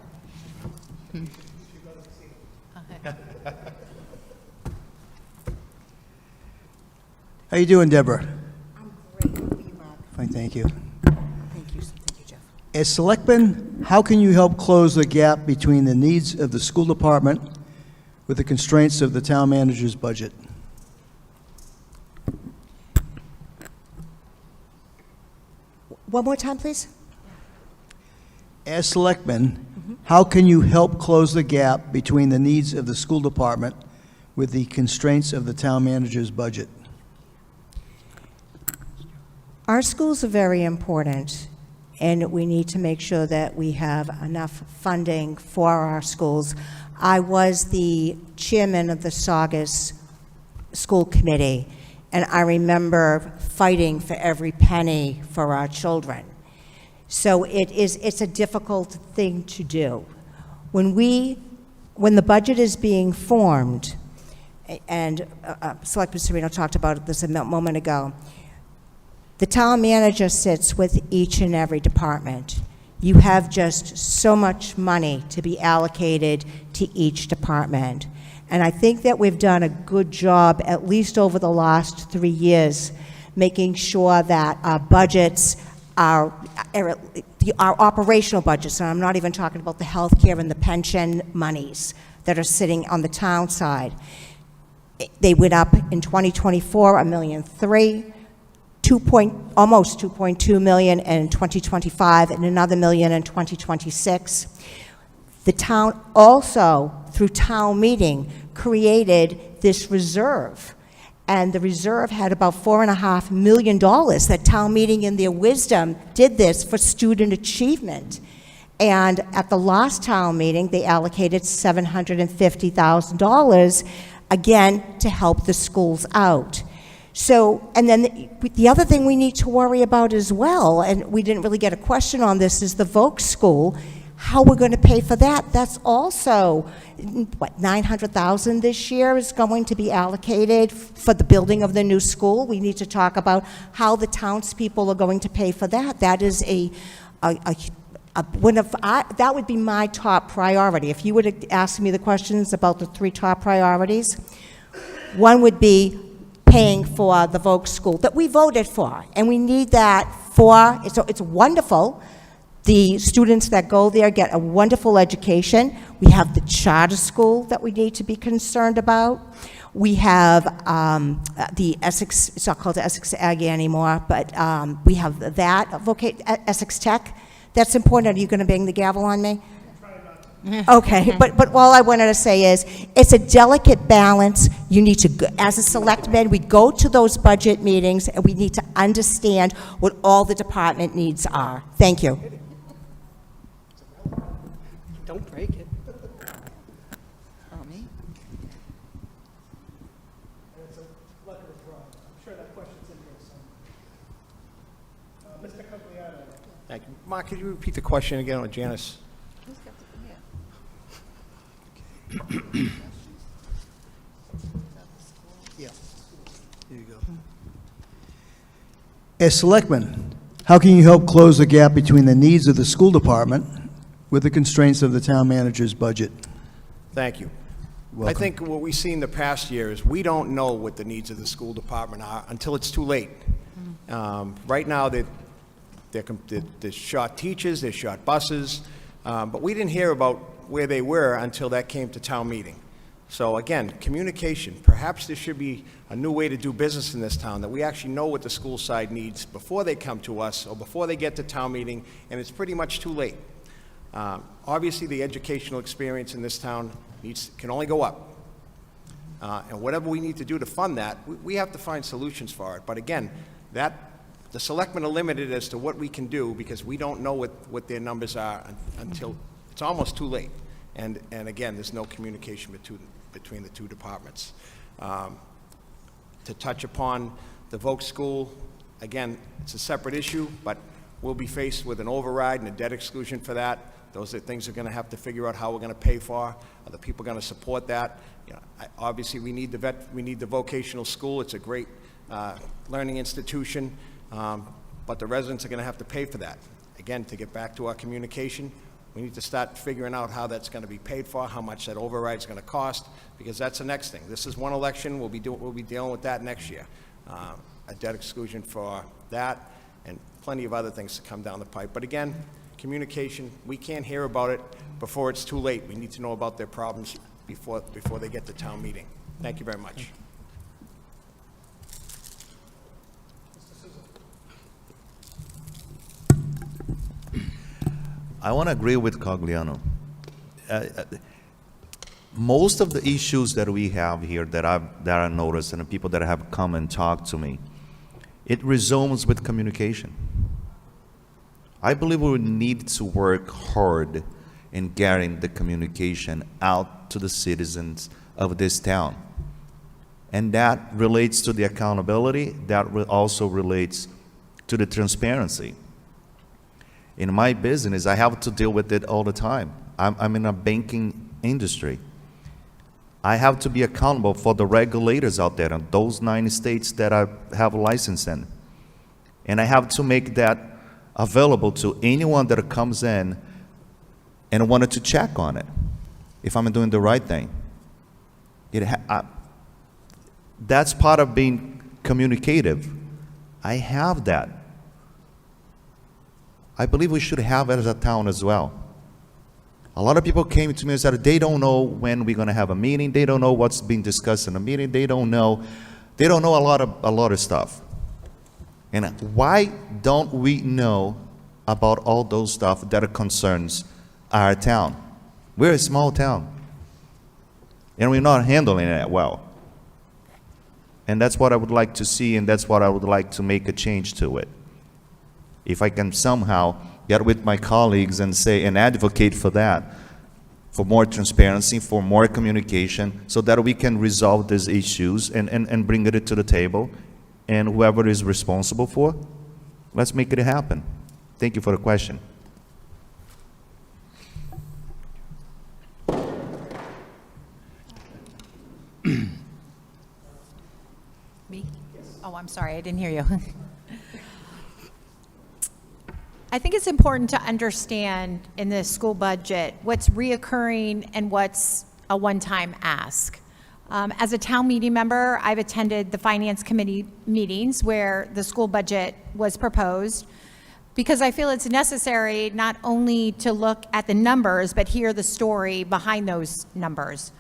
How you doing, Deborah? I'm great. How are you, Mark? Fine, thank you. Thank you, Jeff. As selectmen, how can you help close the gap between the needs of the school department with the constraints of the town manager's budget? One more time, please. As selectmen, how can you help close the gap between the needs of the school department with the constraints of the town manager's budget? Our schools are very important, and we need to make sure that we have enough funding for our schools. I was the chairman of the Saugus School Committee, and I remember fighting for every penny for our children. So it's a difficult thing to do. When the budget is being formed, and Selectman Serino talked about this a moment ago, the town manager sits with each and every department. You have just so much money to be allocated to each department. And I think that we've done a good job, at least over the last 3 years, making sure that our budgets, our operational budgets, and I'm not even talking about the health care and the pension monies that are sitting on the town side. They went up in 2024, $1.3 million, almost 2.2 million in 2025, and another million in 2026. The town also, through town meeting, created this reserve. And the reserve had about $4.5 million that town meeting in their wisdom did this for student achievement. And at the last town meeting, they allocated $750,000, again, to help the schools out. So, and then the other thing we need to worry about as well, and we didn't really get a question on this, is the Voc School, how we're going to pay for that. That's also, what, $900,000 this year is going to be allocated for the building of the new school. We need to talk about how the townspeople are going to pay for that. That is that would be my top priority. If you would ask me the questions about the 3 top priorities, one would be paying for the Vogue School that we voted for, and we need that for, it's wonderful. The students that go there get a wonderful education. We have the charter school that we need to be concerned about. We have the Essex, it's not called Essex Aggie anymore, but we have that, Essex Tech. That's important. Are you going to bang the gavel on me? Okay, but all I wanted to say is, it's a delicate balance. You need to, as a selectman, we go to those budget meetings, and we need to understand what all the department needs are. Thank you. Don't break it. Oh, me? It's a luck of a draw. I'm sure that question's in here somewhere. Mr. Cogliano. Thank you. Mark, could you repeat the question again, or Janice? Who's got the, yeah. Yeah. Here you go. As selectman, how can you help close the gap between the needs of the school department with the constraints of the town manager's budget? Thank you. Welcome. I think what we see in the past year is we don't know what the needs of the school department are until it's too late. Right now, they're short teachers, they're short buses, but we didn't hear about where they were until that came to town meeting. So again, communication. Perhaps there should be a new way to do business in this town, that we actually know what the school side needs before they come to us or before they get to town meeting, and it's pretty much too late. Obviously, the educational experience in this town can only go up. And whatever we need to do to fund that, we have to find solutions for it. But again, the selectmen are limited as to what we can do, because we don't know what their numbers are until it's almost too late. And again, there's no communication between the two departments. To touch upon the Vogue School, again, it's a separate issue, but we'll be faced with an override and a debt exclusion for that. Those are things we're going to have to figure out how we're going to pay for. Are the people going to support that? You know, obviously, we need the vocational school. It's a great learning institution, but the residents are going to have to pay for that. Again, to get back to our communication, we need to start figuring out how that's going to be paid for, how much that override is going to cost, because that's the next thing. This is one election. We'll be dealing with that next year. A debt exclusion for that, and plenty of other things to come down the pipe. But again, communication, we can't hear about it before it's too late. We need to know about their problems before they get to town meeting. Thank you very much. I want to agree with Cogliano. Most of the issues that we have here that I noticed, and the people that have come and talked to me, it resumes with communication. I believe we need to work hard in getting the communication out to the citizens of this town. And that relates to the accountability, that also relates to the transparency. In my business, I have to deal with it all the time. I'm in a banking industry. I have to be accountable for the regulators out there in those 9 states that I have a license in. And I have to make that available to anyone that comes in and wanted to check on it, if I'm doing the right thing. That's part of being communicative. I have that. I believe we should have it as a town as well. A lot of people came to me and said they don't know when we're going to have a meeting. They don't know what's being discussed in a meeting. They don't know a lot of stuff. And why don't we know about all those stuff that concerns our town? We're a small town, and we're not handling it well. And that's what I would like to see, and that's what I would like to make a change to it. If I can somehow get with my colleagues and say and advocate for that, for more transparency, for more communication, so that we can resolve these issues and bring it to the table, and whoever is responsible for, let's make it happen. Thank you for the question. Me? Oh, I'm sorry, I didn't hear you. I think it's important to understand in the school budget what's reoccurring and what's a one-time ask. As a town meeting member, I've attended the finance committee meetings where the school budget was proposed, because I feel it's necessary not only to look at the numbers, but hear the story behind those numbers.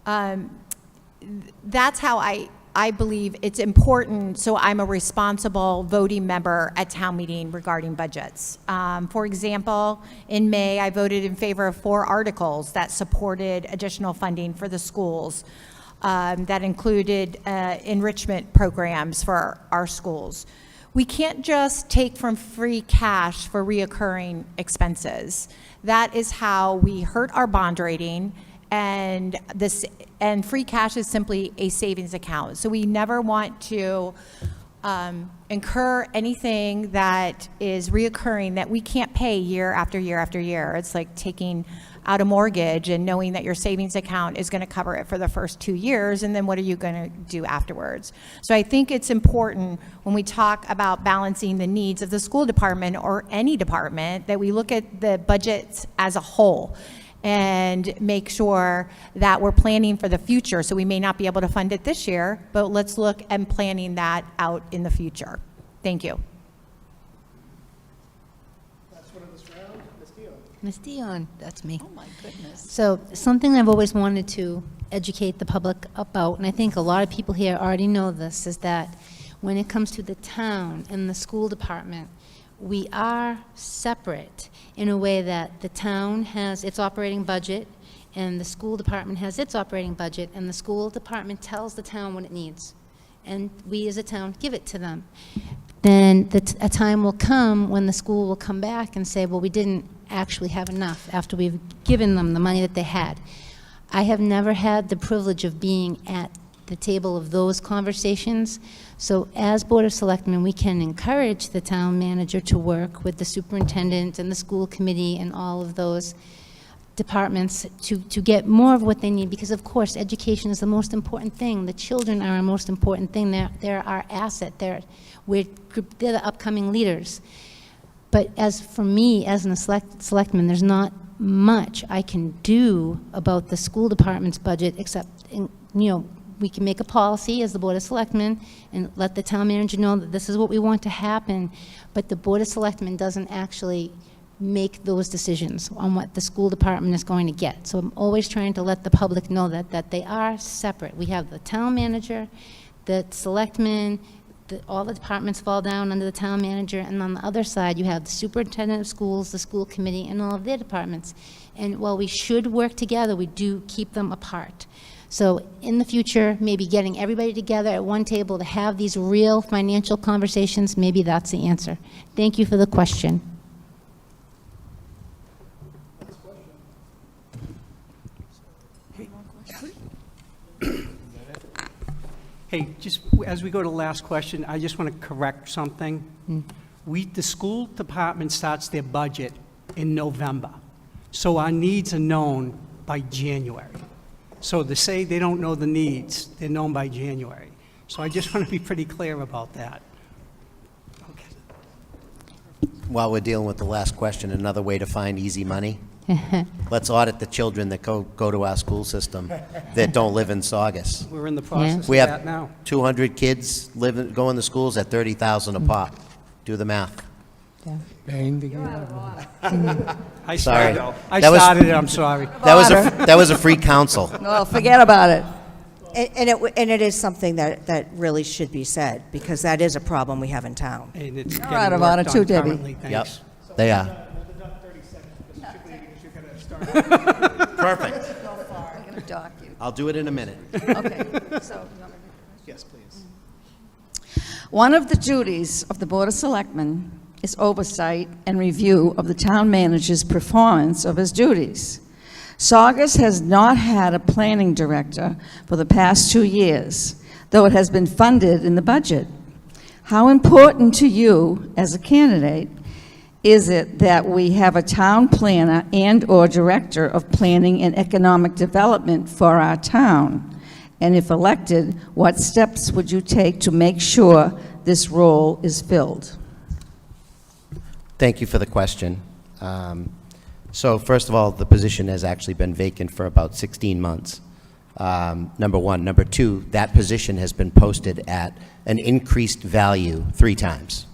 That's how I believe it's important, so I'm a responsible voting member at town meeting regarding budgets. For example, in May, I voted in favor of 4 articles that supported additional funding for the schools, that included enrichment programs for our schools. We can't just take from free cash for reoccurring expenses. That is how we hurt our bond rating, and free cash is simply a savings account. So we never want to incur anything that is reoccurring that we can't pay year after year after year. It's like taking out a mortgage and knowing that your savings account is going to cover it for the first 2 years, and then what are you going to do afterwards? So I think it's important when we talk about balancing the needs of the school department or any department that we look at the budgets as a whole and make sure that we're planning for the future. So we may not be able to fund it this year, but let's look at planning that out in the future. Thank you. Ms. Dion, that's me. Oh, my goodness. So something I've always wanted to educate the public about, and I think a lot of people here already know this, is that when it comes to the town and the school department, we are separate in a way that the town has its operating budget and the school department has its operating budget, and the school department tells the town what it needs. And we as a town give it to them. Then a time will come when the school will come back and say, well, we didn't actually have enough after we've given them the money that they had. I have never had the privilege of being at the table of those conversations. So as Board of Selectmen, we can encourage the town manager to work with the superintendent and the school committee and all of those departments to get more of what they need, because of course education is the most important thing. The children are our most important thing. They're our asset. They're the upcoming leaders. But as for me, as a selectman, there's not much I can do about the school department's budget, except, we can make a policy as the Board of Selectmen and let the town manager know that this is what we want to happen, but the Board of Selectmen doesn't actually make those decisions on what the school department is going to get. So I'm always trying to let the public know that they are separate. We have the town manager, the selectmen, all the departments fall down under the town manager, and on the other side you have the superintendent of schools, the school committee, and all of their departments. And while we should work together, we do keep them apart. So in the future, maybe getting everybody together at one table to have these real financial conversations, maybe that's the answer. Thank you for the question. Hey, just as we go to the last question, I just want to correct something. The school department starts their budget in November, so our needs are known by January. So to say they don't know the needs, they're known by January. So I just want to be pretty clear about that. Okay. While we're dealing with the last question, another way to find easy money, let's audit the children that go to our school system that don't live in Saugus. We're in the process We of that have now. 200 kids going to schools at $30,000 a pop. Do the math. Bang together. I Sorry. started That was- it, I'm sorry. That was a free counsel. No, forget about it. And it is something that really should be said, because that is a problem we have in town. And it's You're getting right about worked it too, on Debbie. currently, Yep, thanks. they are. We'll deduct 30 seconds, because you're going to start. Perfect. I'm going to dock you. I'll do it in a minute. Okay, so. Yes, please. One of the duties of the Board of Selectmen is oversight and review of the town manager's performance of his duties. Saugus has not had a planning director for the past 2 years, though it has been funded in the budget. How important to you, as a candidate, is it that we have a town planner and/or director of planning and economic development for our town? And if elected, what steps would you take to make sure this role is filled? Thank you for the question. So first of all, the position has actually been vacant for about 16 months. number one. Number two, that position has been posted at an increased value 3 times.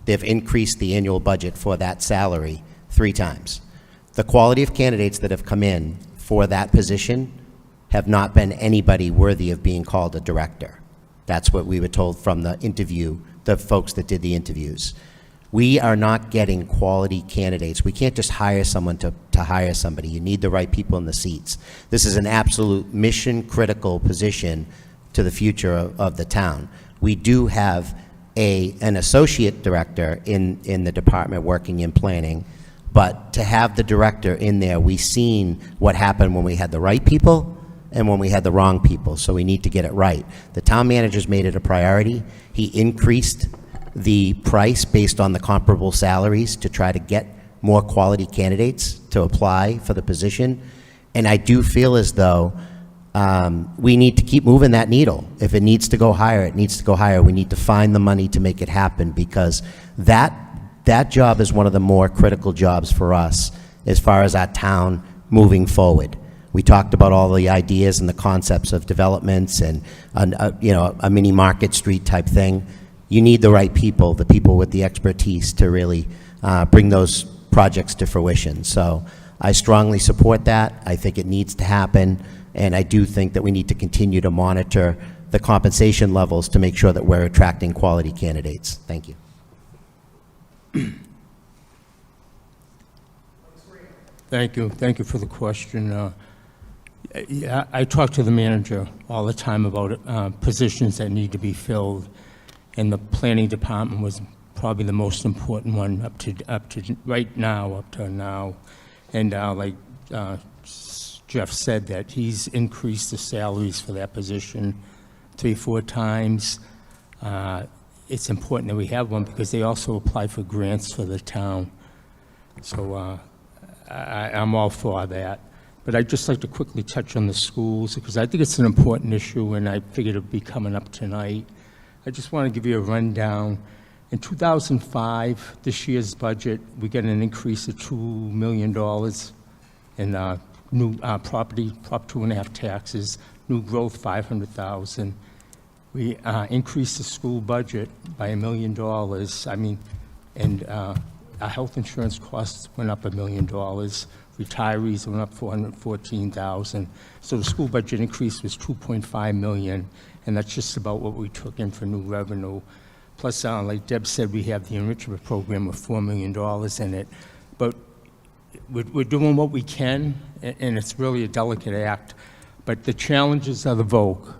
They've increased the annual budget for that salary 3 times. The quality of candidates that have come in for that position have not been anybody worthy of being called a director. That's what we were told from the interview, the folks that did the interviews. We are not getting quality candidates. We can't just hire someone to hire somebody. You need the right people in the seats. This is an absolute mission-critical position to the future of the town. We do have an associate director in the department working in planning, but to have the director in there, we've seen what happened when we had the right people and when we had the wrong people, so we need to get it right. The town manager's made it a priority. He increased the price based on the comparable salaries to try to get more quality candidates to apply for the position. And I do feel as though we need to keep moving that needle. If it needs to go higher, it needs to go higher. We need to find the money to make it happen, because that job is one of the more critical jobs for us as far as our town moving forward. We talked about all the ideas and the concepts of developments and a mini Market Street type thing. You need the right people, the people with the expertise to really bring those projects to fruition. So I strongly support that. I think it needs to happen, and I do think that we need to continue to monitor the compensation levels to make sure that we're attracting quality candidates. Thank you. Thank you. Thank you for the question. Yeah, I talk to the manager all the time about positions that need to be filled, and the planning department was probably the most important one up to right now, up to now. And like Jeff said, that he's increased the salaries for that position 3-4 times. It's important that we have one because they also apply for grants for the town. So I'm all for that. But I'd just like to quickly touch on the schools, because I think it's an important issue, and I figured it'd be coming up tonight. I just want to give you a rundown. In 2005, this year's budget, we get an increase of $2 million in new property, Prop 2.5 taxes, new growth $500,000. We increased the school budget by $1 million. I mean, and our health insurance costs went up $1 million. Retirees went up $414,000. So the school budget increase was $2.5 million, and that's just about what we took in for new revenue. Plus, like Deb said, we have the enrichment program with $4 million in it. But we're doing what we can, and it's really a delicate act. But the challenges are the VOC.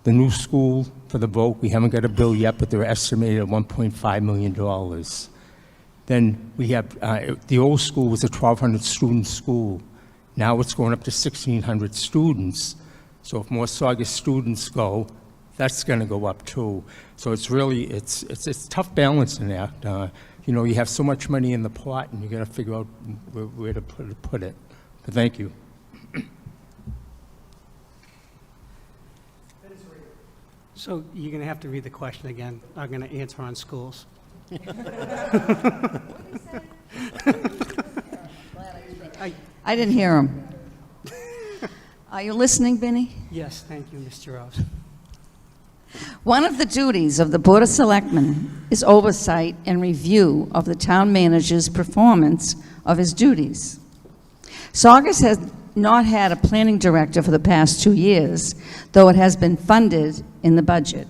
The new school for the VOC, we haven't got a bill yet, but they're estimated at $1.5 million. Then we have, the old school was a 1,200 student school. Now it's going up to 1,600 students. So if more Saugus students go, that's going to go up too. So it's really, it's a tough balancing act. You know, you have so much money in the pot, and you got to figure out where to put it. But thank you. So you're going to have to read the question again. I'm going to answer on schools. I didn't hear him. Are you listening, Benny? Yes, thank you, Mr. Rose. One of the duties of the Board of Selectmen is oversight and review of the town manager's performance of his duties. Saugus has not had a planning director for the past 2 years, though it has been funded in the budget.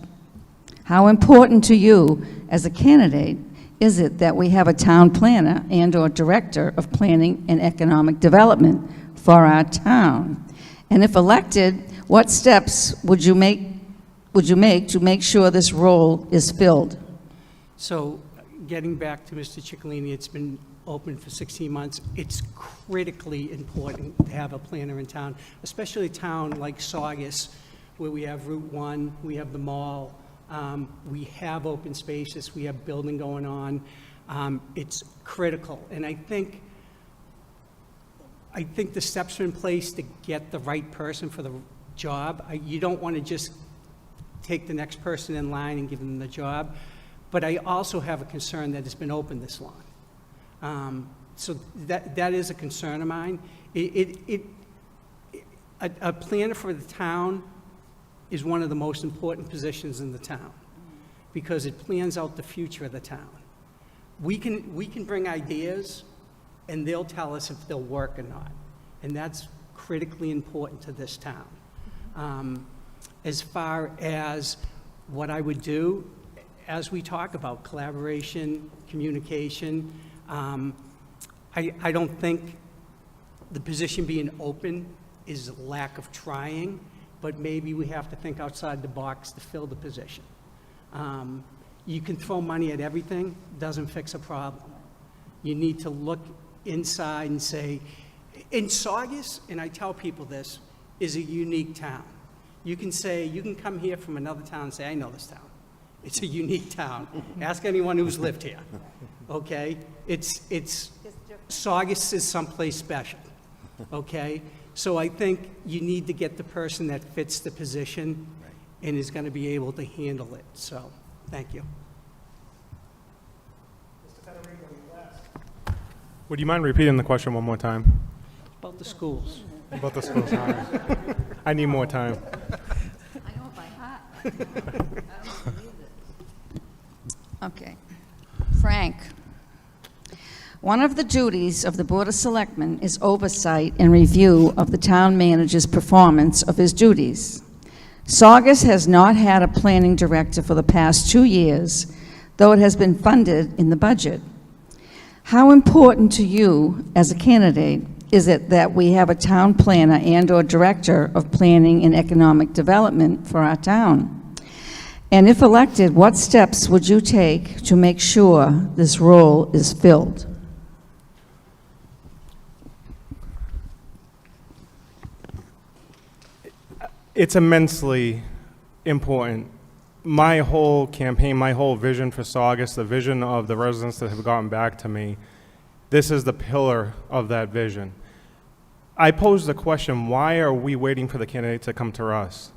How important to you as a candidate is it that we have a town planner and/or director of planning and economic development for our town? And if elected, what steps would you make to make sure this role is filled? So getting back to Mr. Ciccolini, it's been open for 16 months. It's critically important to have a planner in town, especially a town like Saugus, where we have Route 1, we have the mall, we have open spaces, we have building going on. It's critical, and I think the steps are in place to get the right person for the job. You don't want to just take the next person in line and give them the job, but I also have a concern that it's been open this long. So that is a concern of mine. A planner for the town is one of the most important positions in the town because it plans out the future of the town. We can bring ideas, and they'll tell us if they'll work or not, and that's critically important to this town. As far as what I would do, as we talk about collaboration, communication, I don't think the position being open is a lack of trying, but maybe we have to think outside the box to fill the position. You can throw money at everything, doesn't fix a problem. You need to look inside and say, in Saugus, and I tell people this, is a unique town. You can come here from another town and say, I know this town. It's a unique town. Ask anyone who's lived here, okay? Saugus is someplace special, okay? So I think you need to get the person that fits the position and is going to be able to handle it. So, thank you. Would you mind repeating the question one more time? About the schools. About the schools. I need more time. I know it by heart. I don't believe it. Okay. Frank, one of the duties of the Board of Selectmen is oversight and review of the town manager's performance of his duties. Saugus has not had a planning director for the past 2 years, though it has been funded in the budget. How important to you as a candidate is it that we have a town planner and/or director of planning and economic development for our town? And if elected, what steps would you take to make sure this role is filled? It's immensely important. My whole campaign, my whole vision for Saugus, the vision of the residents that have gotten back to me, this is the pillar of that vision. I posed the question, why are we waiting for the candidate to come to us?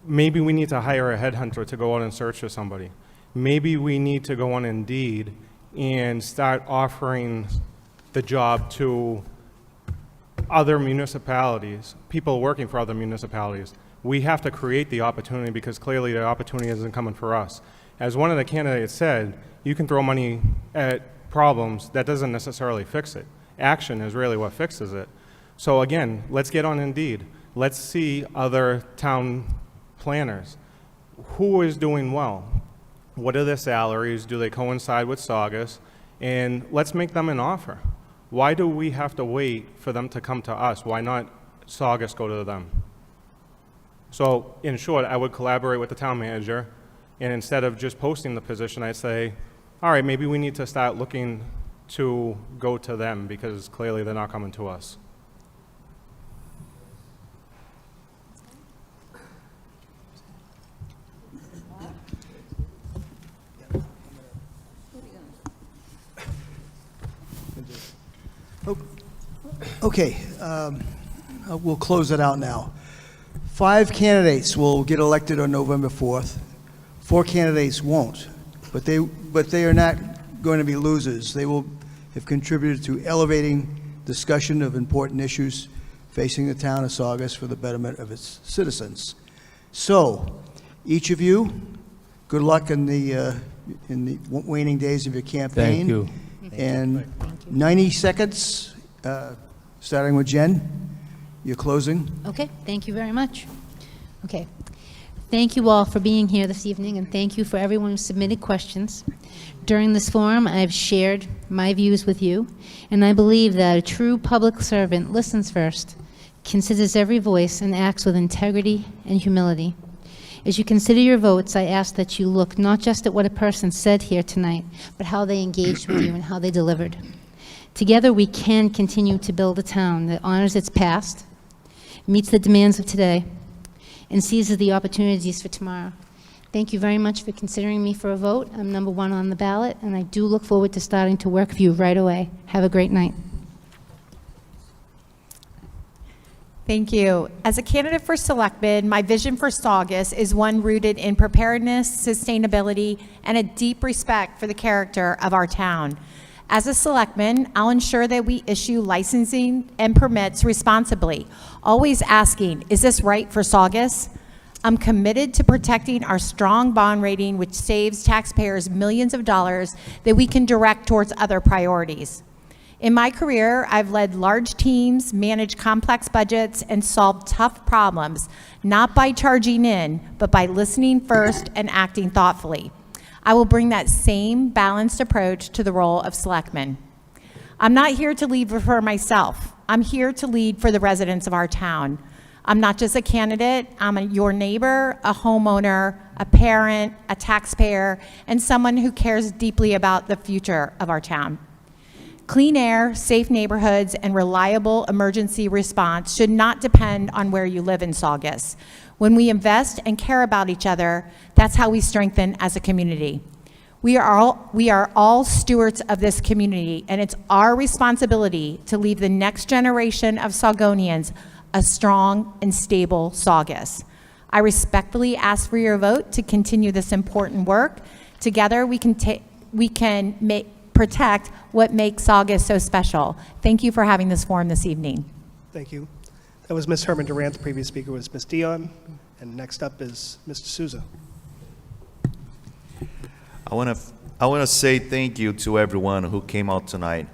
Maybe we need to hire a headhunter to go out and search for somebody. Maybe we need to go on Indeed and start offering the job to other municipalities, people working for other municipalities. We have to create the opportunity because clearly the opportunity isn't coming for us. As one of the candidates said, you can throw money at problems, that doesn't necessarily fix it. Action is really what fixes it. So again, let's get on Indeed. Let's see other town planners. Who is doing well? What are their salaries? Do they coincide with Saugus? And let's make them an offer. Why do we have to wait for them to come to us? Why not Saugus go to them? So in short, I would collaborate with the town manager, and instead of just posting the position, I'd say, all right, maybe we need to start looking to go to them because clearly they're not coming to us. Okay, we'll close it out now. 5 candidates will get elected on November 4th. 4 candidates won't, but they are not going to be losers. They will have contributed to elevating discussion of important issues facing the town of Saugus for the betterment of its citizens. So, each of you, good luck in the waning days of your campaign. Thank you. And 90 seconds, starting with Jen, your closing. Okay, thank you very much. Okay. Thank you all for being here this evening, and thank you for everyone who submitted questions. During this forum, I've shared my views with you, and I believe that a true public servant listens first, considers every voice, and acts with integrity and humility. As you consider your votes, I ask that you look not just at what a person said here tonight, but how they engaged with you and how they delivered. Together, we can continue to build a town that honors its past, meets the demands of today, and seizes the opportunities for tomorrow. Thank you very much for considering me for a vote. I'm number 1 on the ballot, and I do look forward to starting to work with you right away. Have a great night. Thank you. As a candidate for Selectman, my vision for Saugus is one rooted in preparedness, sustainability, and a deep respect for the character of our town. As a selectman, I'll ensure that we issue licensing and permits responsibly, always asking, is this right for Saugus? I'm committed to protecting our strong bond rating, which saves taxpayers millions of dollars that we can direct towards other priorities. In my career, I've led large teams, managed complex budgets, and solved tough problems, not by charging in, but by listening first and acting thoughtfully. I will bring that same balanced approach to the role of selectman. I'm not here to lead for myself. I'm here to lead for the residents of our town. I'm not just a candidate, I'm your neighbor, a homeowner, a parent, a taxpayer, and someone who cares deeply about the future of our town. Clean air, safe neighborhoods, and reliable emergency response should not depend on where you live in Saugus. When we invest and care about each other, that's how we strengthen as a community. We are all stewards of this community, and it's our responsibility to leave the next generation of Saugonians a strong and stable Saugus. I respectfully ask for your vote to continue this important work. Together, we can protect what makes Saugus so special. Thank you for having this forum this evening. Thank you. That was Ms. Herman Durant. The previous speaker was Ms. Dion. And next up is Mr. Souza. I want to say thank you to everyone who came out tonight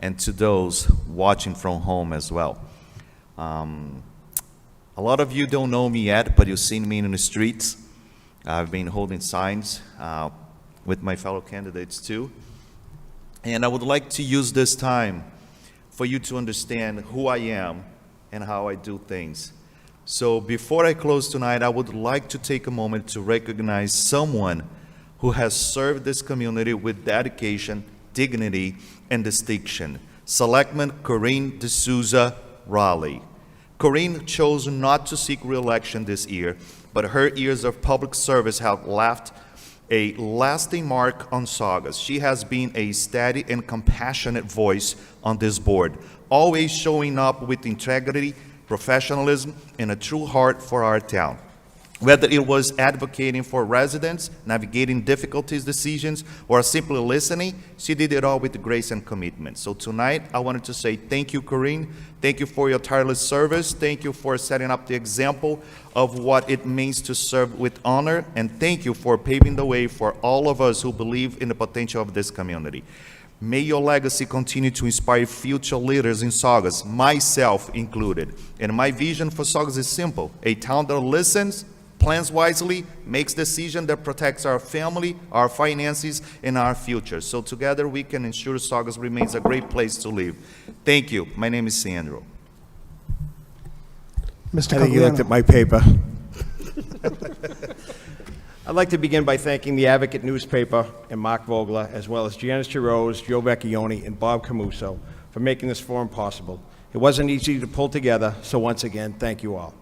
and to those watching from home as well. A lot of you don't know me yet, but you've seen me in the streets. I've been holding signs with my fellow candidates too. And I would like to use this time for you to understand who I am and how I do things. So before I close tonight, I would like to take a moment to recognize someone who has served this community with dedication, dignity, and distinction. Selectman Corinne D'Souza Raleigh. Corinne chose not to seek re-election this year, but her years of public service have left a lasting mark on Saugus. She has been a steady and compassionate voice on this board, always showing up with integrity, professionalism, and a true heart for our town. Whether it was advocating for residents, navigating difficulties, decisions, or simply listening, she did it all with grace and commitment. So tonight, I wanted to say thank you, Corinne. Thank you for your tireless service. Thank you for setting up the example of what it means to serve with honor. And thank you for paving the way for all of us who believe in the potential of this community. May your legacy continue to inspire future leaders in Saugus, myself included. And my vision for Saugus is simple: a town that listens, plans wisely, makes decisions that protects our family, our finances, and our future. So together we can ensure Saugus remains a great place to live. Thank you. My name is Sandro. Mr. I think you looked Cogliano. at my paper. I'd like to begin by thanking the Advocate newspaper and Mark Vogler, as well as Janice Giroux, Joe Vecchione, and Bob Camuso for making this forum possible. It wasn't easy to pull together, so once again, thank you all.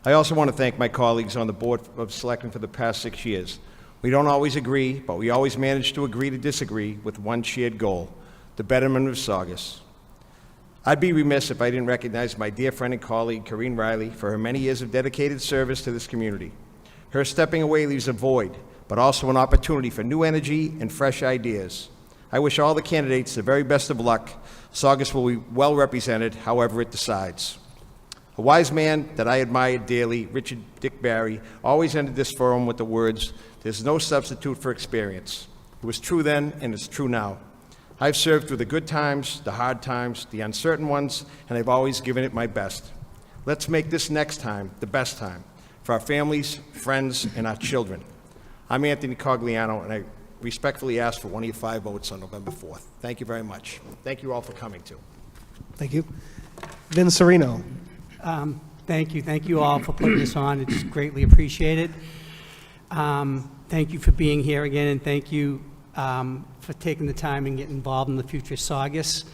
I also want to thank my colleagues on the Board of Selectmen for the past 6 years. We don't always agree, but we always manage to agree to disagree with one shared goal: the betterment of Saugus. I'd be remiss if I didn't recognize my dear friend and colleague, Corinne Riley, for her many years of dedicated service to this community. Her stepping away leaves a void, but also an opportunity for new energy and fresh ideas. I wish all the candidates the very best of luck. Saugus will be well represented, however it decides. A wise man that I admired dearly, Richard Dick Barry, always ended this forum with the words, "There's no substitute for experience." It was true then, and it's true now. I've served through the good times, the hard times, the uncertain ones, and I've always given it my best. Let's make this next time the best time for our families, friends, and our children. I'm Anthony Cogliano, and I respectfully ask for one of your 5 votes on November 4th. Thank you very much. Thank you all for coming, too. Thank you. Vin Serino. Thank you. Thank you all for putting this on. It's greatly appreciated. Thank you for being here again, and thank you for taking the time and getting involved in the future Saugus.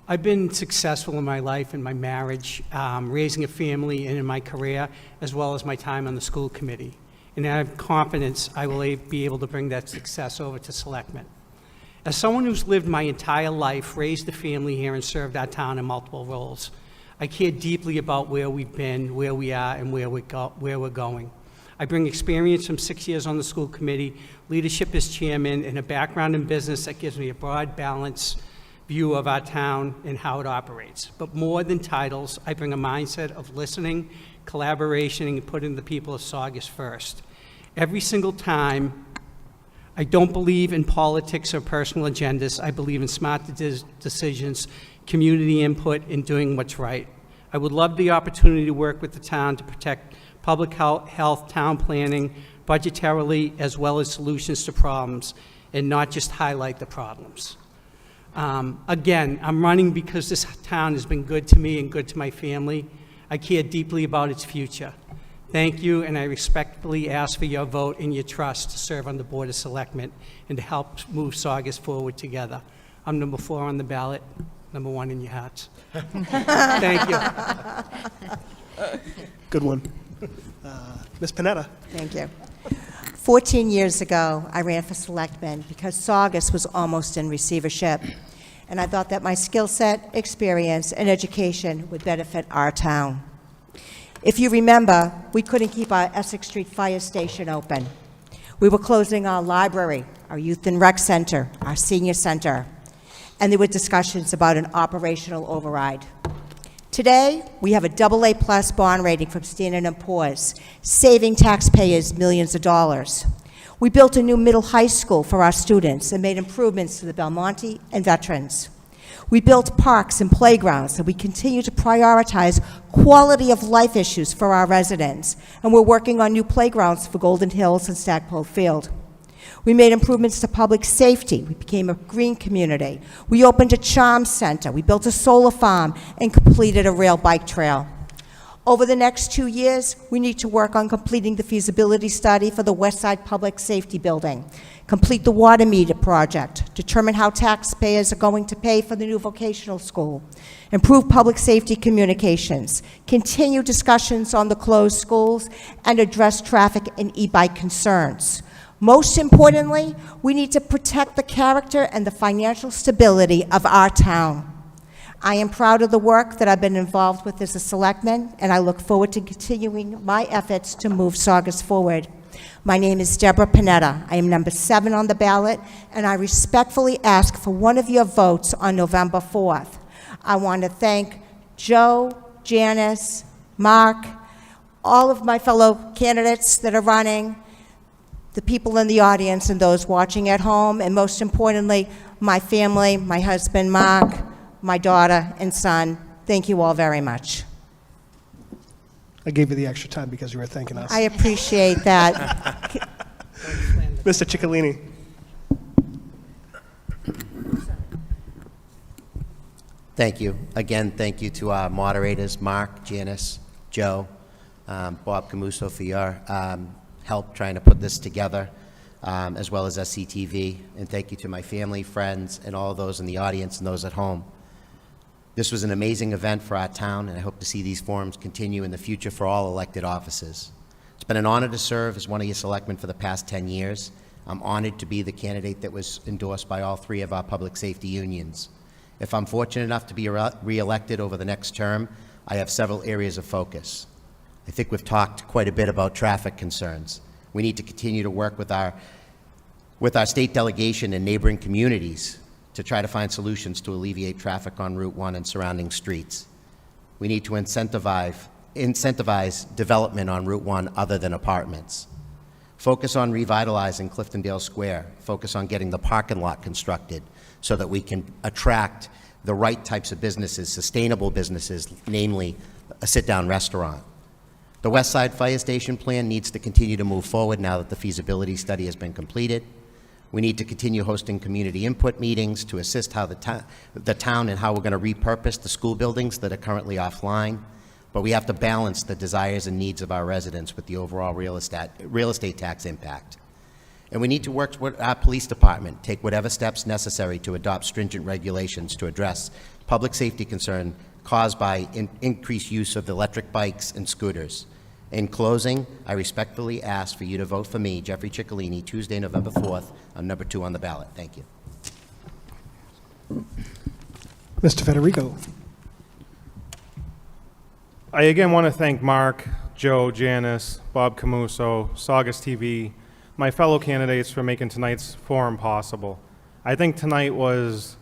I've been successful in my life, in my marriage, raising a family, and in my career, as well as my time on the school committee. And I have confidence I will be able to bring that success over to Selectmen. As someone who's lived my entire life, raised a family here, and served our town in multiple roles, I care deeply about where we've been, where we are, and where we're going. I bring experience from 6 years on the school committee, leadership as chairman, and a background in business that gives me a broad, balanced view of our town and how it operates. But more than titles, I bring a mindset of listening, collaboration, and putting the people of Saugus first. Every single time, I don't believe in politics or personal agendas. I believe in smart decisions, community input, and doing what's right. I would love the opportunity to work with the town to protect public health, town planning, budgetarily, as well as solutions to problems, and not just highlight the problems. Again, I'm running because this town has been good to me and good to my family. I care deeply about its future. Thank you, and I respectfully ask for your vote and your trust to serve on the Board of Selectmen and to help move Saugus forward together. I'm number 4 on the ballot, number 1 in your hearts. Thank you. Good one. Ms. Panetta. Thank you. 14 years ago, I ran for selectman because Saugus was almost in receivership, and I thought that my skill set, experience, and education would benefit our town. If you remember, we couldn't keep our Essex Street Fire Station open. We were closing our library, our youth and rec center, our senior center, and there were discussions about an operational override. Today, we have a AA+ bond rating from Standard & Poor's, saving taxpayers millions of dollars. We built a new middle high school for our students and made improvements to the Belmonte and veterans. We built parks and playgrounds, and we continue to prioritize quality of life issues for our residents, and we're working on new playgrounds for Golden Hills and Stackpole Field. We made improvements to public safety. We became a green community. We opened a charm center. We built a solar farm and completed a rail bike trail. Over the next 2 years, we need to work on completing the feasibility study for the West Side Public Safety Building, complete the water meter project, determine how taxpayers are going to pay for the new vocational school, improve public safety communications, continue discussions on the closed schools, and address traffic and e-bike concerns. Most importantly, we need to protect the character and the financial stability of our town. I am proud of the work that I've been involved with as a selectman, and I look forward to continuing my efforts to move Saugus forward. My name is Deborah Panetta. I am number 7 on the ballot, and I respectfully ask for one of your votes on November 4th. I want to thank Joe, Janice, Mark, all of my fellow candidates that are running, the people in the audience and those watching at home, and most importantly, my family, my husband, Mark, my daughter and son. Thank you all very much. I gave you the extra time because you were thanking us. I appreciate that. Mr. Ciccolini. Thank you. Again, thank you to our moderators, Mark, Janice, Joe, Bob Camuso, for your help trying to put this together, as well as SCTV. And thank you to my family, friends, and all those in the audience and those at home. This was an amazing event for our town, and I hope to see these forums continue in the future for all elected offices. It's been an honor to serve as one of your selectmen for the past 10 years. I'm honored to be the candidate that was endorsed by all 3 of our public safety unions. If I'm fortunate enough to be re-elected over the next term, I have several areas of focus. I think we've talked quite a bit about traffic concerns. We need to continue to work with our state delegation and neighboring communities to try to find solutions to alleviate traffic on Route 1 and surrounding streets. We need to incentivize development on Route 1 other than apartments. Focus on revitalizing Cliftondale Square. Focus on getting the parking lot constructed so that we can attract the right types of businesses, sustainable businesses, namely a sit-down restaurant. The West Side Fire Station plan needs to continue to move forward now that the feasibility study has been completed. We need to continue hosting community input meetings to assist how the town and how we're going to repurpose the school buildings that are currently offline. But we have to balance the desires and needs of our residents with the overall real estate tax impact. And we need to work with our police department, take whatever steps necessary to adopt stringent regulations to address public safety concern caused by increased use of electric bikes and scooters. In closing, I respectfully ask for you to vote for me, Jeffrey Ciccolini, Tuesday, November 4th, on number 2 on the ballot. Thank you. Mr. Federico. I again want to thank Mark, Joe, Janice, Bob Camuso, Saugus TV, my fellow candidates for making tonight's forum possible. I think tonight was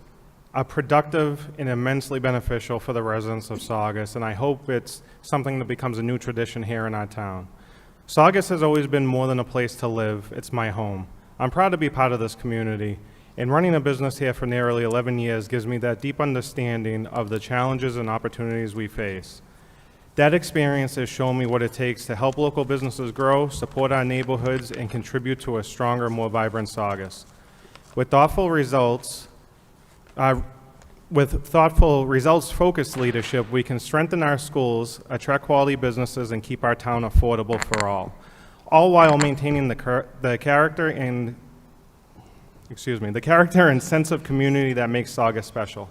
a productive and immensely beneficial for the residents of Saugus, and I hope it's something that becomes a new tradition here in our town. Saugus has always been more than a place to live. It's my home. I'm proud to be part of this community, and running a business here for nearly 11 years gives me that deep understanding of the challenges and opportunities we face. That experience has shown me what it takes to help local businesses grow, support our neighborhoods, and contribute to a stronger, more vibrant Saugus. With thoughtful results-focused leadership, we can strengthen our schools, attract quality businesses, and keep our town affordable for all while maintaining the character and sense of community that makes Saugus special.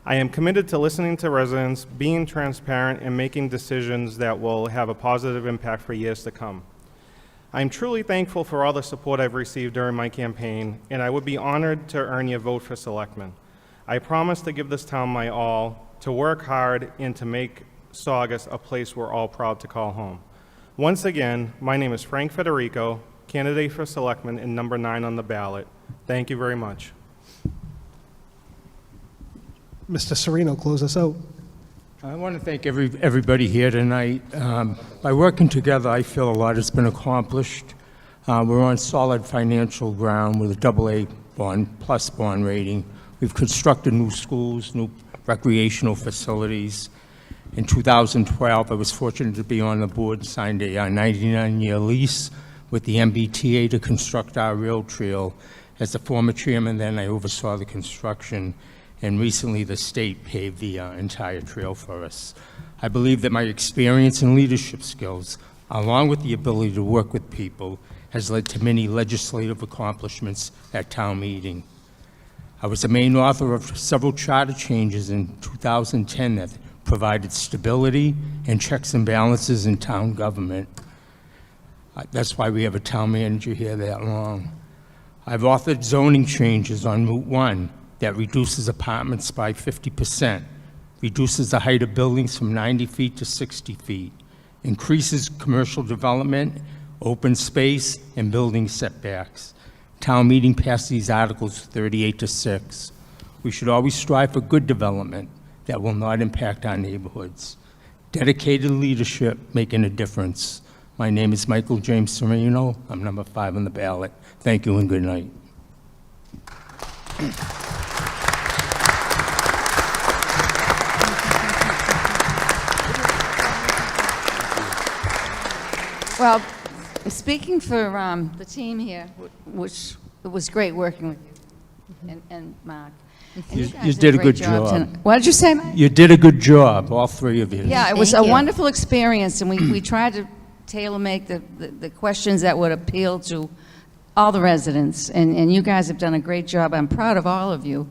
I am committed to listening to residents, being transparent, and making decisions that will have a positive impact for years to come. I am truly thankful for all the support I've received during my campaign, and I would be honored to earn your vote for Selectmen. I promise to give this town my all, to work hard, and to make Saugus a place we're all proud to call home. Once again, my name is Frank Federico, candidate for Selectman and number 9 on the ballot. Thank you very much. Mr. Sereno, close us out. I want to thank everybody here tonight. By working together, I feel a lot has been accomplished. We're on solid financial ground with a AA bond rating. We've constructed new schools, new recreational facilities. In 2012, I was fortunate to be on the board, signed a 99-year lease with the MBTA to construct our rail trail. As the former chairman then, I oversaw the construction, and recently the state paved the entire trail for us. I believe that my experience and leadership skills, along with the ability to work with people, has led to many legislative accomplishments at town meeting. I was the main author of several charter changes in 2010 that provided stability and checks and balances in town government. That's why we have a town manager here that long. I've authored zoning changes on Route 1 that reduces apartments by 50%, reduces the height of buildings from 90 feet to 60 feet, increases commercial development, open space, and building setbacks. Town meeting passed these articles 38-6. We should always strive for good development that will not impact our neighborhoods. Dedicated leadership making a difference. My name is Michael James Sereno. I'm number 5 on the ballot. Thank you and good night. Well, speaking for the team here, which it was great working with you and Mark. And You guys did a great good job. tonight. What did you say, Mike? You did a good job, all 3 of you. Yeah, it was Thank a you. wonderful experience, and we tried to tailor-make the questions that would appeal to all the residents, and you guys have done a great job. I'm proud of all of you,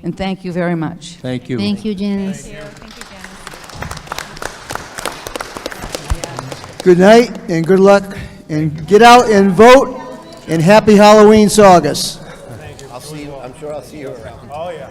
and thank you very much. Thank you. Thank you, Janice. Good night and good luck, and get out and vote, and happy Halloween, Saugus. I'll see you, I'm sure I'll see you around. Oh, yeah.